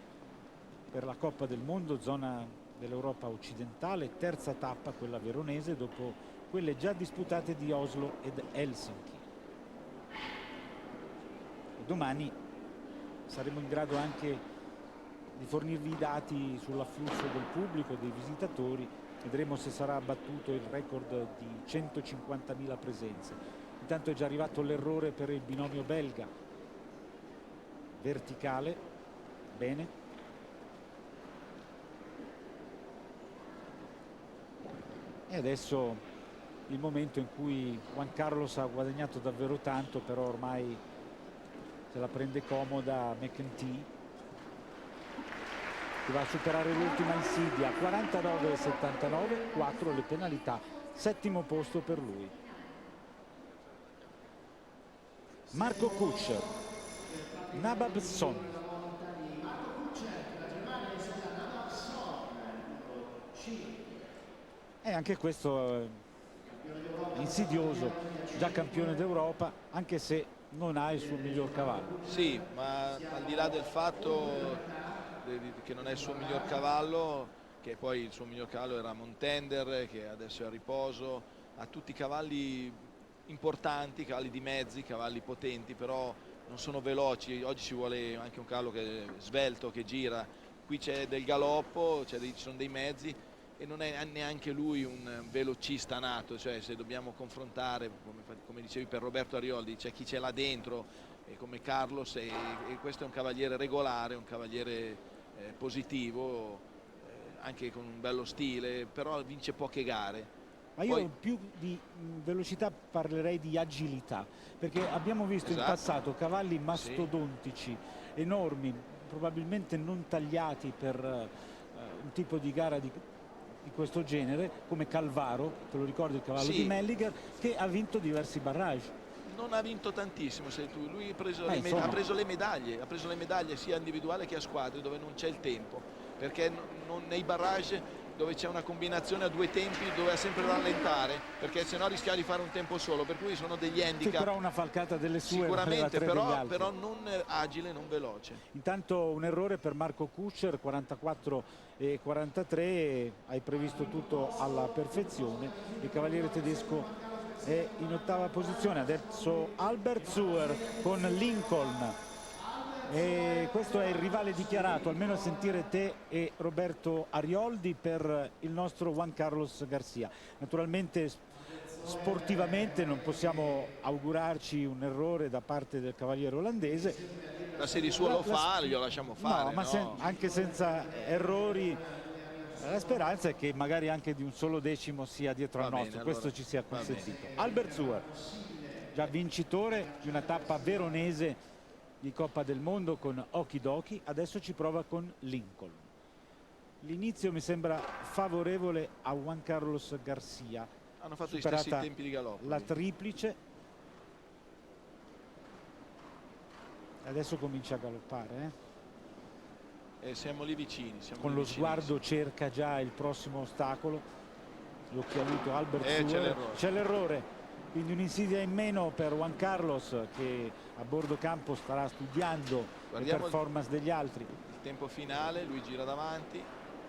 per la Coppa del Mondo, zona dell'Europa occidentale, terza tappa, quella veronese, dopo quelle già disputate di Oslo ed Helsinki. E domani saremo in grado anche di fornirvi i dati sull'afflusso del pubblico, dei visitatori. Vedremo se sarà battuto il record di 150.000 presenze. Intanto è già arrivato l'errore per il binomio belga. Verticale, bene. E adesso il momento in cui Juan Carlos ha guadagnato davvero tanto, però ormai se la prende comoda McEntee, che va a superare l'ultima insidia, 49,79, 4 le penalità, 7° posto per lui. Marco Kutscher, Nabab Son. E anche questo è insidioso, già campione d'Europa, anche se non ha il suo miglior cavallo. Sì, ma al di là del fatto che non è il suo miglior cavallo, che poi il suo miglior cavallo era Montender, che adesso è a riposo, ha tutti cavalli importanti, cavalli di mezzi, cavalli potenti, però non sono veloci. Oggi ci vuole anche un cavallo che è svelto, che gira. Qui c'è del galoppo, ci sono dei mezzi, e non è neanche lui un velocista nato, cioè se dobbiamo confrontare, come dicevi per Roberto Arioldi, c'è chi ce l'ha dentro, come Carlos, e questo è un cavaliere regolare, un cavaliere positivo, anche con un bello stile, però vince poche gare. Ma io più di velocità parlerei di agilità, perché abbiamo visto in passato cavalli mastodontici, enormi, probabilmente non tagliati per un tipo di gara di questo genere, come Calvaro, te lo ricordi, il cavallo di Melliger, che ha vinto diversi barrage. Non ha vinto tantissimo, sei tu. Lui ha preso le medaglie sia individuale che a squadre, dove non c'è il tempo, perché nei barrage dove c'è una combinazione a 2 tempi doveva sempre rallentare, perché sennò rischiava di fare un tempo solo, per cui sono degli handicap. Sì, però una falcata delle sue sicuramente, però non agile, non veloce. Intanto un errore per Marco Kutscher, 44,43, hai previsto tutto alla perfezione. Il cavaliere tedesco è in 8ª posizione. Adesso Albert Suer con Lincoln, e questo è il rivale dichiarato, almeno a sentire te e Roberto Arioldi, per il nostro Juan Carlos Garcia. Naturalmente sportivamente non possiamo augurarci un errore da parte del cavaliere olandese. Ma se di suo lo fa, glielo lasciamo fare. No, ma anche senza errori, la speranza è che magari anche di un solo decimo sia dietro al nostro, allora, questo ci sia consentito. Albert Suhr, già vincitore di una tappa veronese di Coppa del Mondo con Okidoki, adesso ci prova con Lincoln. L'inizio mi sembra favorevole a Juan Carlos Garcia. Hanno fatto gli stessi tempi di galoppo. La triplice. Adesso comincia a galoppare. E siamo lì vicini. Con lo sguardo cerca già il prossimo ostacolo. L'occhialuto Albert Suhr. C'è l'errore. Quindi un'insidia in meno per Juan Carlos, che a bordo campo starà studiando le performance degli altri. Il tempo finale, lui gira davanti.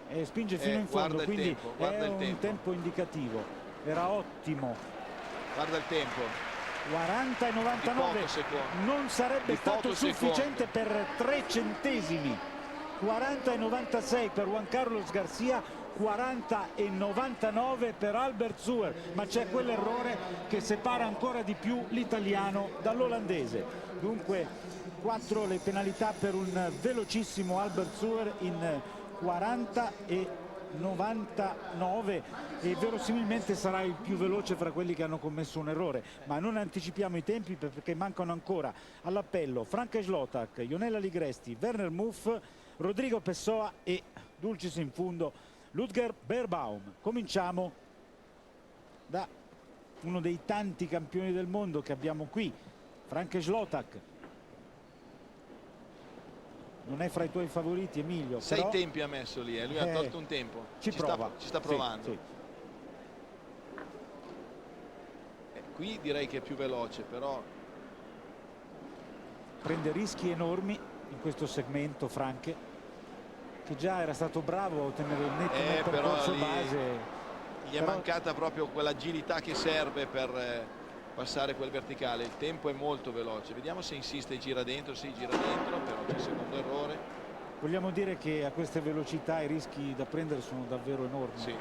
E spinge fino in fondo, quindi è un tempo indicativo. Era ottimo. Guarda il tempo. 40 e 99 non sarebbe stato sufficiente per 3 centesimi. 40 e 96 per Juan Carlos Garcia, 40 e 99 per Albert Suhr, ma c'è quell'errore che separa ancora di più l'italiano dall'olandese. Dunque 4 le penalità per un velocissimo Albert Suhr in 40 e 99, e verosimilmente sarà il più veloce fra quelli che hanno commesso un errore, ma non anticipiamo i tempi perché mancano ancora all'appello Frank Schlotak, Ionela Ligresti, Werner Muff, Rodrigo Pessoa e dulcis in fundo Ludger Beerbaum. Cominciamo da uno dei tanti campioni del mondo che abbiamo qui, Frank Schlotak. Non è fra i tuoi favoriti, Emilio. 6 tempi ha messo lì, lui ha tolto un tempo. Ci prova. Ci sta provando. Sì. Qui direi che è più veloce, però prende rischi enormi in questo segmento Frank, che già era stato bravo a ottenere il netto nel percorso base. Gli è mancata proprio quell'agilità che serve per passare quel verticale. Il tempo è molto veloce. Vediamo se insiste e gira dentro. Sì, gira dentro, però c'è il secondo errore. Vogliamo dire che a queste velocità i rischi da prendere sono davvero enormi. Sì.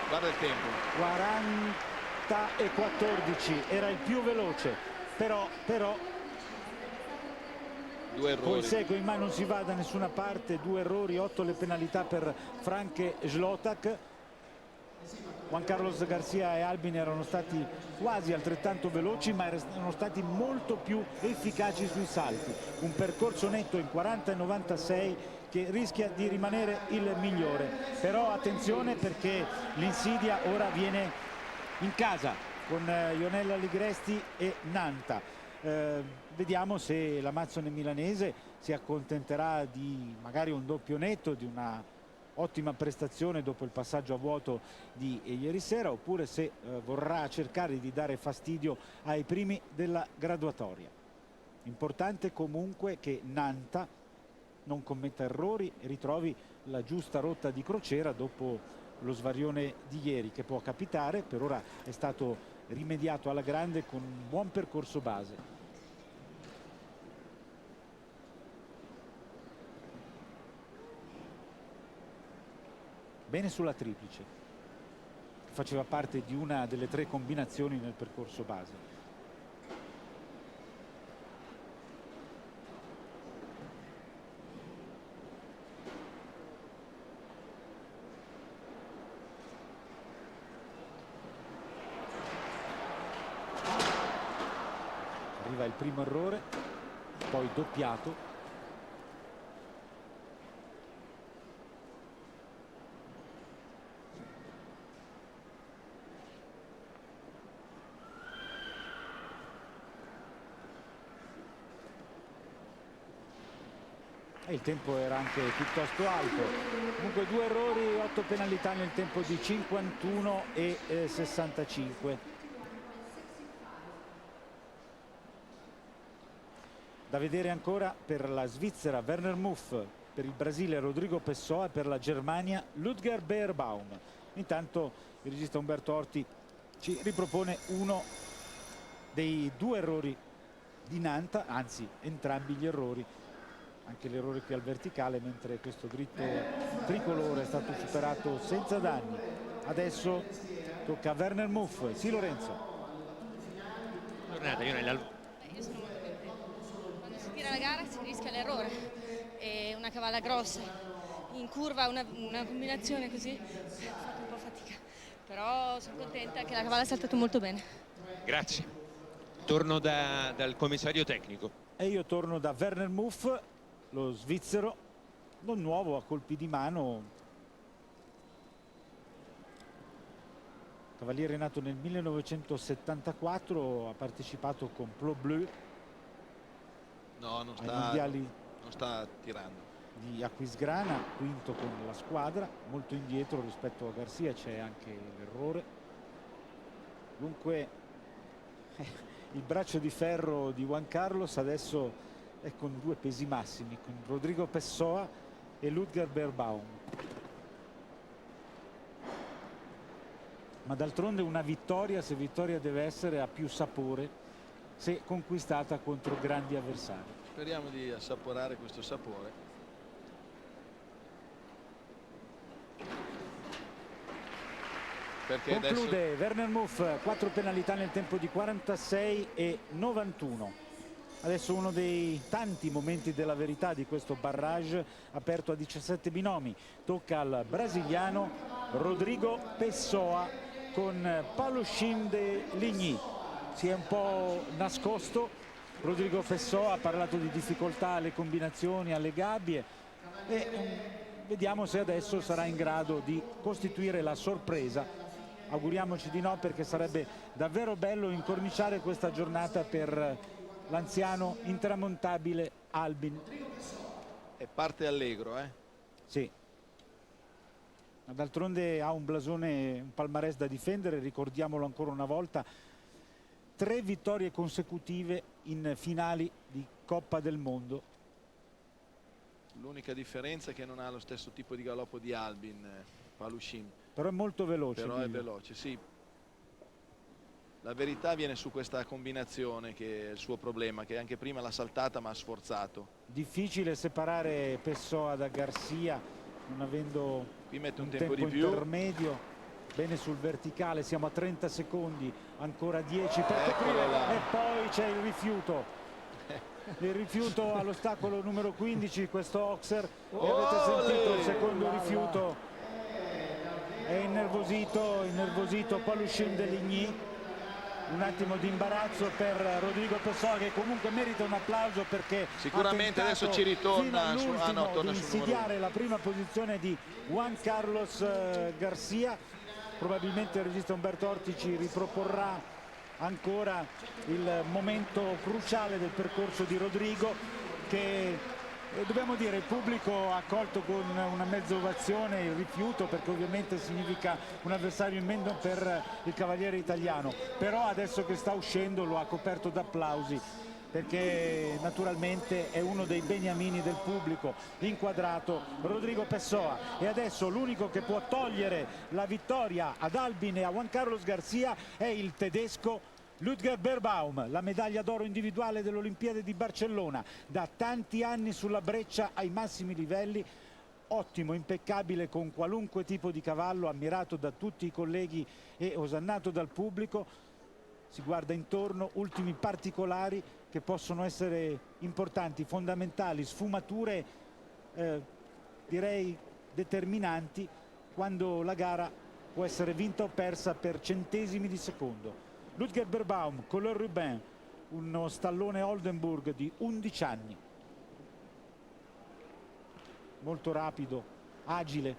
Guarda il tempo. 40 e 14 era il più veloce, però 2 errori. Poi Segui, ma non si va da nessuna parte. 2 errori, 8 le penalità per Frank Schlotak. Juan Carlos Garcia e Albin erano stati quasi altrettanto veloci, ma erano stati molto più efficaci sui salti. Un percorso netto in 40 e 96 che rischia di rimanere il migliore. Però attenzione, perché l'insidia ora viene in casa con Ionela Ligresti e Nanta. Vediamo se l'Amazzone milanese si accontenterà di magari un doppio netto, di una ottima prestazione dopo il passaggio a vuoto di ieri sera, oppure se vorrà cercare di dare fastidio ai primi della graduatoria. Importante comunque che Nanta non commetta errori e ritrovi la giusta rotta di crociera dopo lo svarione di ieri, che può capitare. Per ora è stato rimediato alla grande con un buon percorso base. Bene sulla triplice, faceva parte di una delle 3 combinazioni nel percorso base. Arriva il primo errore, poi doppiato. Il tempo era anche piuttosto alto. Comunque 2 errori, 8 penalità nel tempo di 51 e 65. Da vedere ancora per la Svizzera Werner Muff, per il Brasile Rodrigo Pessoa e per la Germania Ludger Beerbaum. Intanto il regista Umberto Orti ci ripropone uno dei 2 errori di Nanta, anzi entrambi gli errori. Anche l'errore qui al verticale, mentre questo dritto tricolore è stato superato senza danni. Adesso tocca a Werner Muff. Sì, Lorenzo. Giornata, Ionella. Io sono molto contenta. Quando si tira la gara si rischia l'errore. E una cavalla grossa, in curva una combinazione così, ho fatto un po' fatica. Però sono contenta che la cavalla ha saltato molto bene. Grazie. Torno dal commissario tecnico. E io torno da Werner Muff, lo svizzero, non nuovo a colpi di mano. Cavaliere nato nel 1974, ha partecipato con Plo Bleu No, non ai mondiali sta tirando. di Aquisgrana, quinto con la squadra, molto indietro rispetto a Garcia, c'è anche l'errore. Dunque il braccio di ferro di Juan Carlos adesso è con due pesi massimi, con Rodrigo Pessoa e Ludger Beerbaum. Ma d'altronde una vittoria, se vittoria deve essere, ha più sapore se conquistata contro grandi avversari. Speriamo di assaporare questo sapore. Perché Conclude adesso... Werner Muff, 4 penalità nel tempo di 46,91. Adesso uno dei tanti momenti della verità di questo barrage aperto a 17 binomi. Tocca al brasiliano Rodrigo Pessoa con Paulo-Chim de Ligny. Si è un po' nascosto. Rodrigo Pessoa ha parlato di difficoltà alle combinazioni, alle gabbie, e vediamo se adesso sarà in grado di costituire la sorpresa. Auguriamoci di no, perché sarebbe davvero bello incorniciare questa giornata per l'anziano intramontabile Albin. E parte allegro, Sì. Ma d'altronde ha un blasone, un palmarès da difendere, ricordiamolo ancora una volta. 3 vittorie consecutive in finali di Coppa del Mondo. L'unica differenza è che non ha lo stesso tipo di galoppo di Albin, Paulo-Chim. Però è molto veloce. Però è veloce, sì. La verità viene su questa combinazione, che è il suo problema, che anche prima l'ha saltata ma ha sforzato. Difficile separare Pessoa da Garcia, non avendo qui mette un tempo tempo di più. intermedio. Bene sul verticale, siamo a 30 secondi, ancora 10 per coprire, e poi c'è il rifiuto. Il rifiuto all'ostacolo numero 15, questo Oxer, e avete sentito il secondo rifiuto. È innervosito Paulo-Chim de Ligny. Un attimo di imbarazzo per Rodrigo Pessoa, che comunque merita un applauso, perché sicuramente adesso ci ritorna fino torna di sul insidiare la prima posizione di Juan Carlos Garcia. Probabilmente il regista Umberto Orti ci riproporrà ancora il momento cruciale del percorso di Rodrigo, che dobbiamo dire il pubblico ha accolto con una mezza ovazione. Il rifiuto, perché ovviamente significa un avversario in meno per il cavaliere italiano, però adesso che sta uscendo lo ha coperto d'applausi, perché naturalmente è uno dei beniamini del pubblico. Inquadrato Rodrigo Pessoa, e adesso l'unico che può togliere la vittoria ad Albin e a Juan Carlos Garcia è il tedesco Ludger Beerbaum, la medaglia d'oro individuale dell'Olimpiade di Barcellona, da tanti anni sulla breccia ai massimi livelli. Ottimo, impeccabile con qualunque tipo di cavallo, ammirato da tutti i colleghi e osannato dal pubblico. Si guarda intorno, ultimi particolari che possono essere importanti, fondamentali, sfumature direi determinanti, quando la gara può essere vinta o persa per centesimi di secondo. Ludger Beerbaum, Couleur Rubin, uno stallone Oldenburg di 11 anni, molto rapido, agile.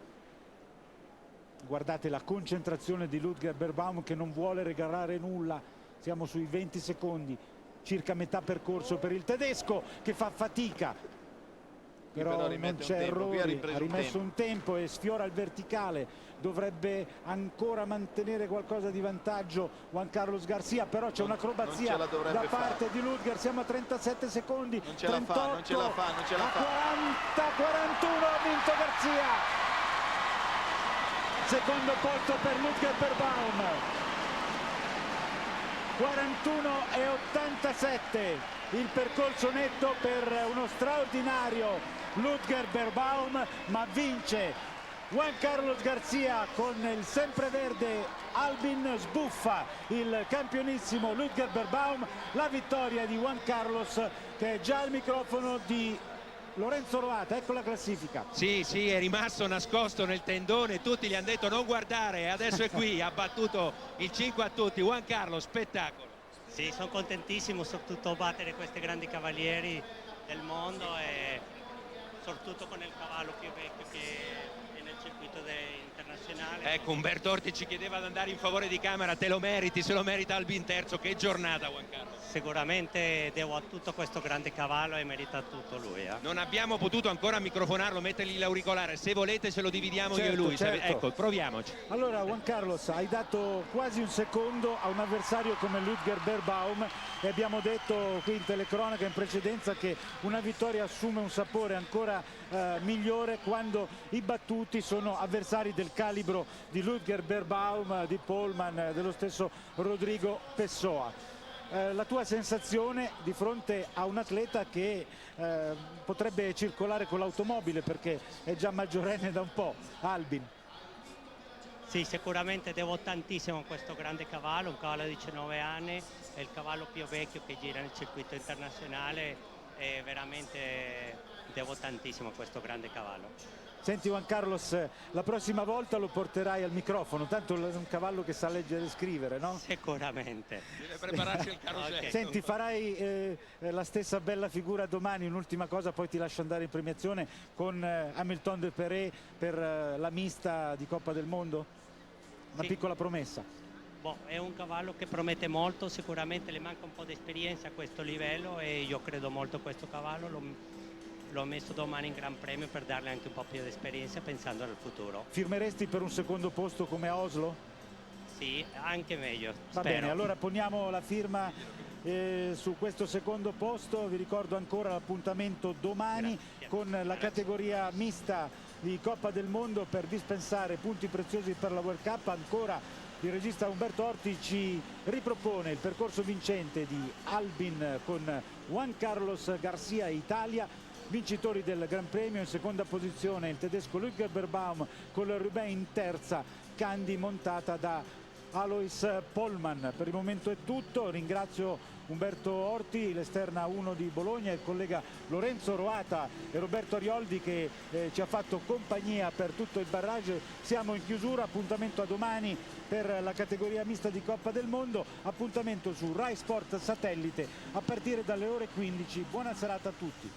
Guardate la concentrazione di Ludger Beerbaum, che non vuole regalare nulla. Siamo sui 20 secondi, circa metà percorso per il tedesco, che fa fatica, però non c'è errore, ha rimesso un tempo e sfiora il verticale. Dovrebbe ancora mantenere qualcosa di vantaggio Juan Carlos Garcia, però c'è un'acrobazia da parte di Ludger. Siamo a 37 secondi, non ce la fa, non ce la fa. A 40-41 ha vinto Garcia. Secondo posto per Ludger Beerbaum, 41,87 il percorso netto per uno straordinario Ludger Beerbaum, ma vince Juan Carlos Garcia con il sempreverde Albin sbuffa il campionissimo Ludger Beerbaum. La vittoria di Juan Carlos, che è già al microfono di Lorenzo Roata. Ecco la classifica. Sì, è rimasto nascosto nel tendone, tutti gli hanno detto non guardare, adesso è qui, ha battuto il 5 a tutti. Juan Carlos, spettacolo. Sì, sono contentissimo, soprattutto battere questi grandi cavalieri del mondo e soprattutto con il cavallo più vecchio che è nel circuito internazionale. Ecco, Umberto Orti ci chiedeva di andare in favore di Camera, te lo meriti, se lo merita Albin terzo. Che giornata, Juan Carlos. Sicuramente devo a tutto questo grande cavallo e merita tutto lui. Non abbiamo potuto ancora microfonarlo, mettergli l'auricolare, se volete ce lo dividiamo io e lui. Certo. Ecco, proviamoci. Allora Juan Carlos, hai dato quasi un secondo a un avversario come Ludger Beerbaum e abbiamo detto qui in telecronaca in precedenza che una vittoria assume un sapore ancora migliore quando i battuti sono avversari del calibro di Ludger Beerbaum, di Pohlmann, dello stesso Rodrigo Pessoa. La tua sensazione di fronte a un atleta che potrebbe circolare con l'automobile perché è già maggiorenne da un po', Albin? Sì, sicuramente devo tantissimo a questo grande cavallo, un cavallo di 19 anni, è il cavallo più vecchio che gira nel circuito internazionale e veramente devo tantissimo a questo grande cavallo. Senti Juan Carlos, la prossima volta lo porterai al microfono, tanto è un cavallo che sa leggere e scrivere, no? Sicuramente. Deve prepararsi il carosello. Okay. Senti, farai la stessa bella figura domani, un'ultima cosa, poi ti lascio andare in premiazione con Hamilton de Perret per la mista di Coppa del Mondo? Una piccola promessa. È un cavallo che promette molto, sicuramente le manca un po' di esperienza a questo livello e io credo molto a questo cavallo. L'ho messo domani in Gran Premio per darle anche un po' più di esperienza pensando al futuro. Firmeresti per un secondo posto come a Oslo? Sì, anche meglio. Va bene, allora poniamo la firma su questo secondo posto. Vi ricordo ancora l'appuntamento domani con la categoria mista di Coppa del Mondo per dispensare punti preziosi per la World Cup. Ancora il regista Umberto Orti ci ripropone il percorso vincente di Albin con Juan Carlos Garcia Italia. Vincitori del Gran Premio, in seconda posizione il tedesco Ludger Beerbaum con il Roubaix in terza, Candy montata da Alois Pohlmann. Per il momento è tutto, ringrazio Umberto Orti, l'esterna 1 di Bologna, il collega Lorenzo Roata e Roberto Arioldi che ci ha fatto compagnia per tutto il barrage. Siamo in chiusura, appuntamento a domani per la categoria mista di Coppa del Mondo, appuntamento su Rai Sport Satellite a partire dalle ore 15. Buona serata a tutti.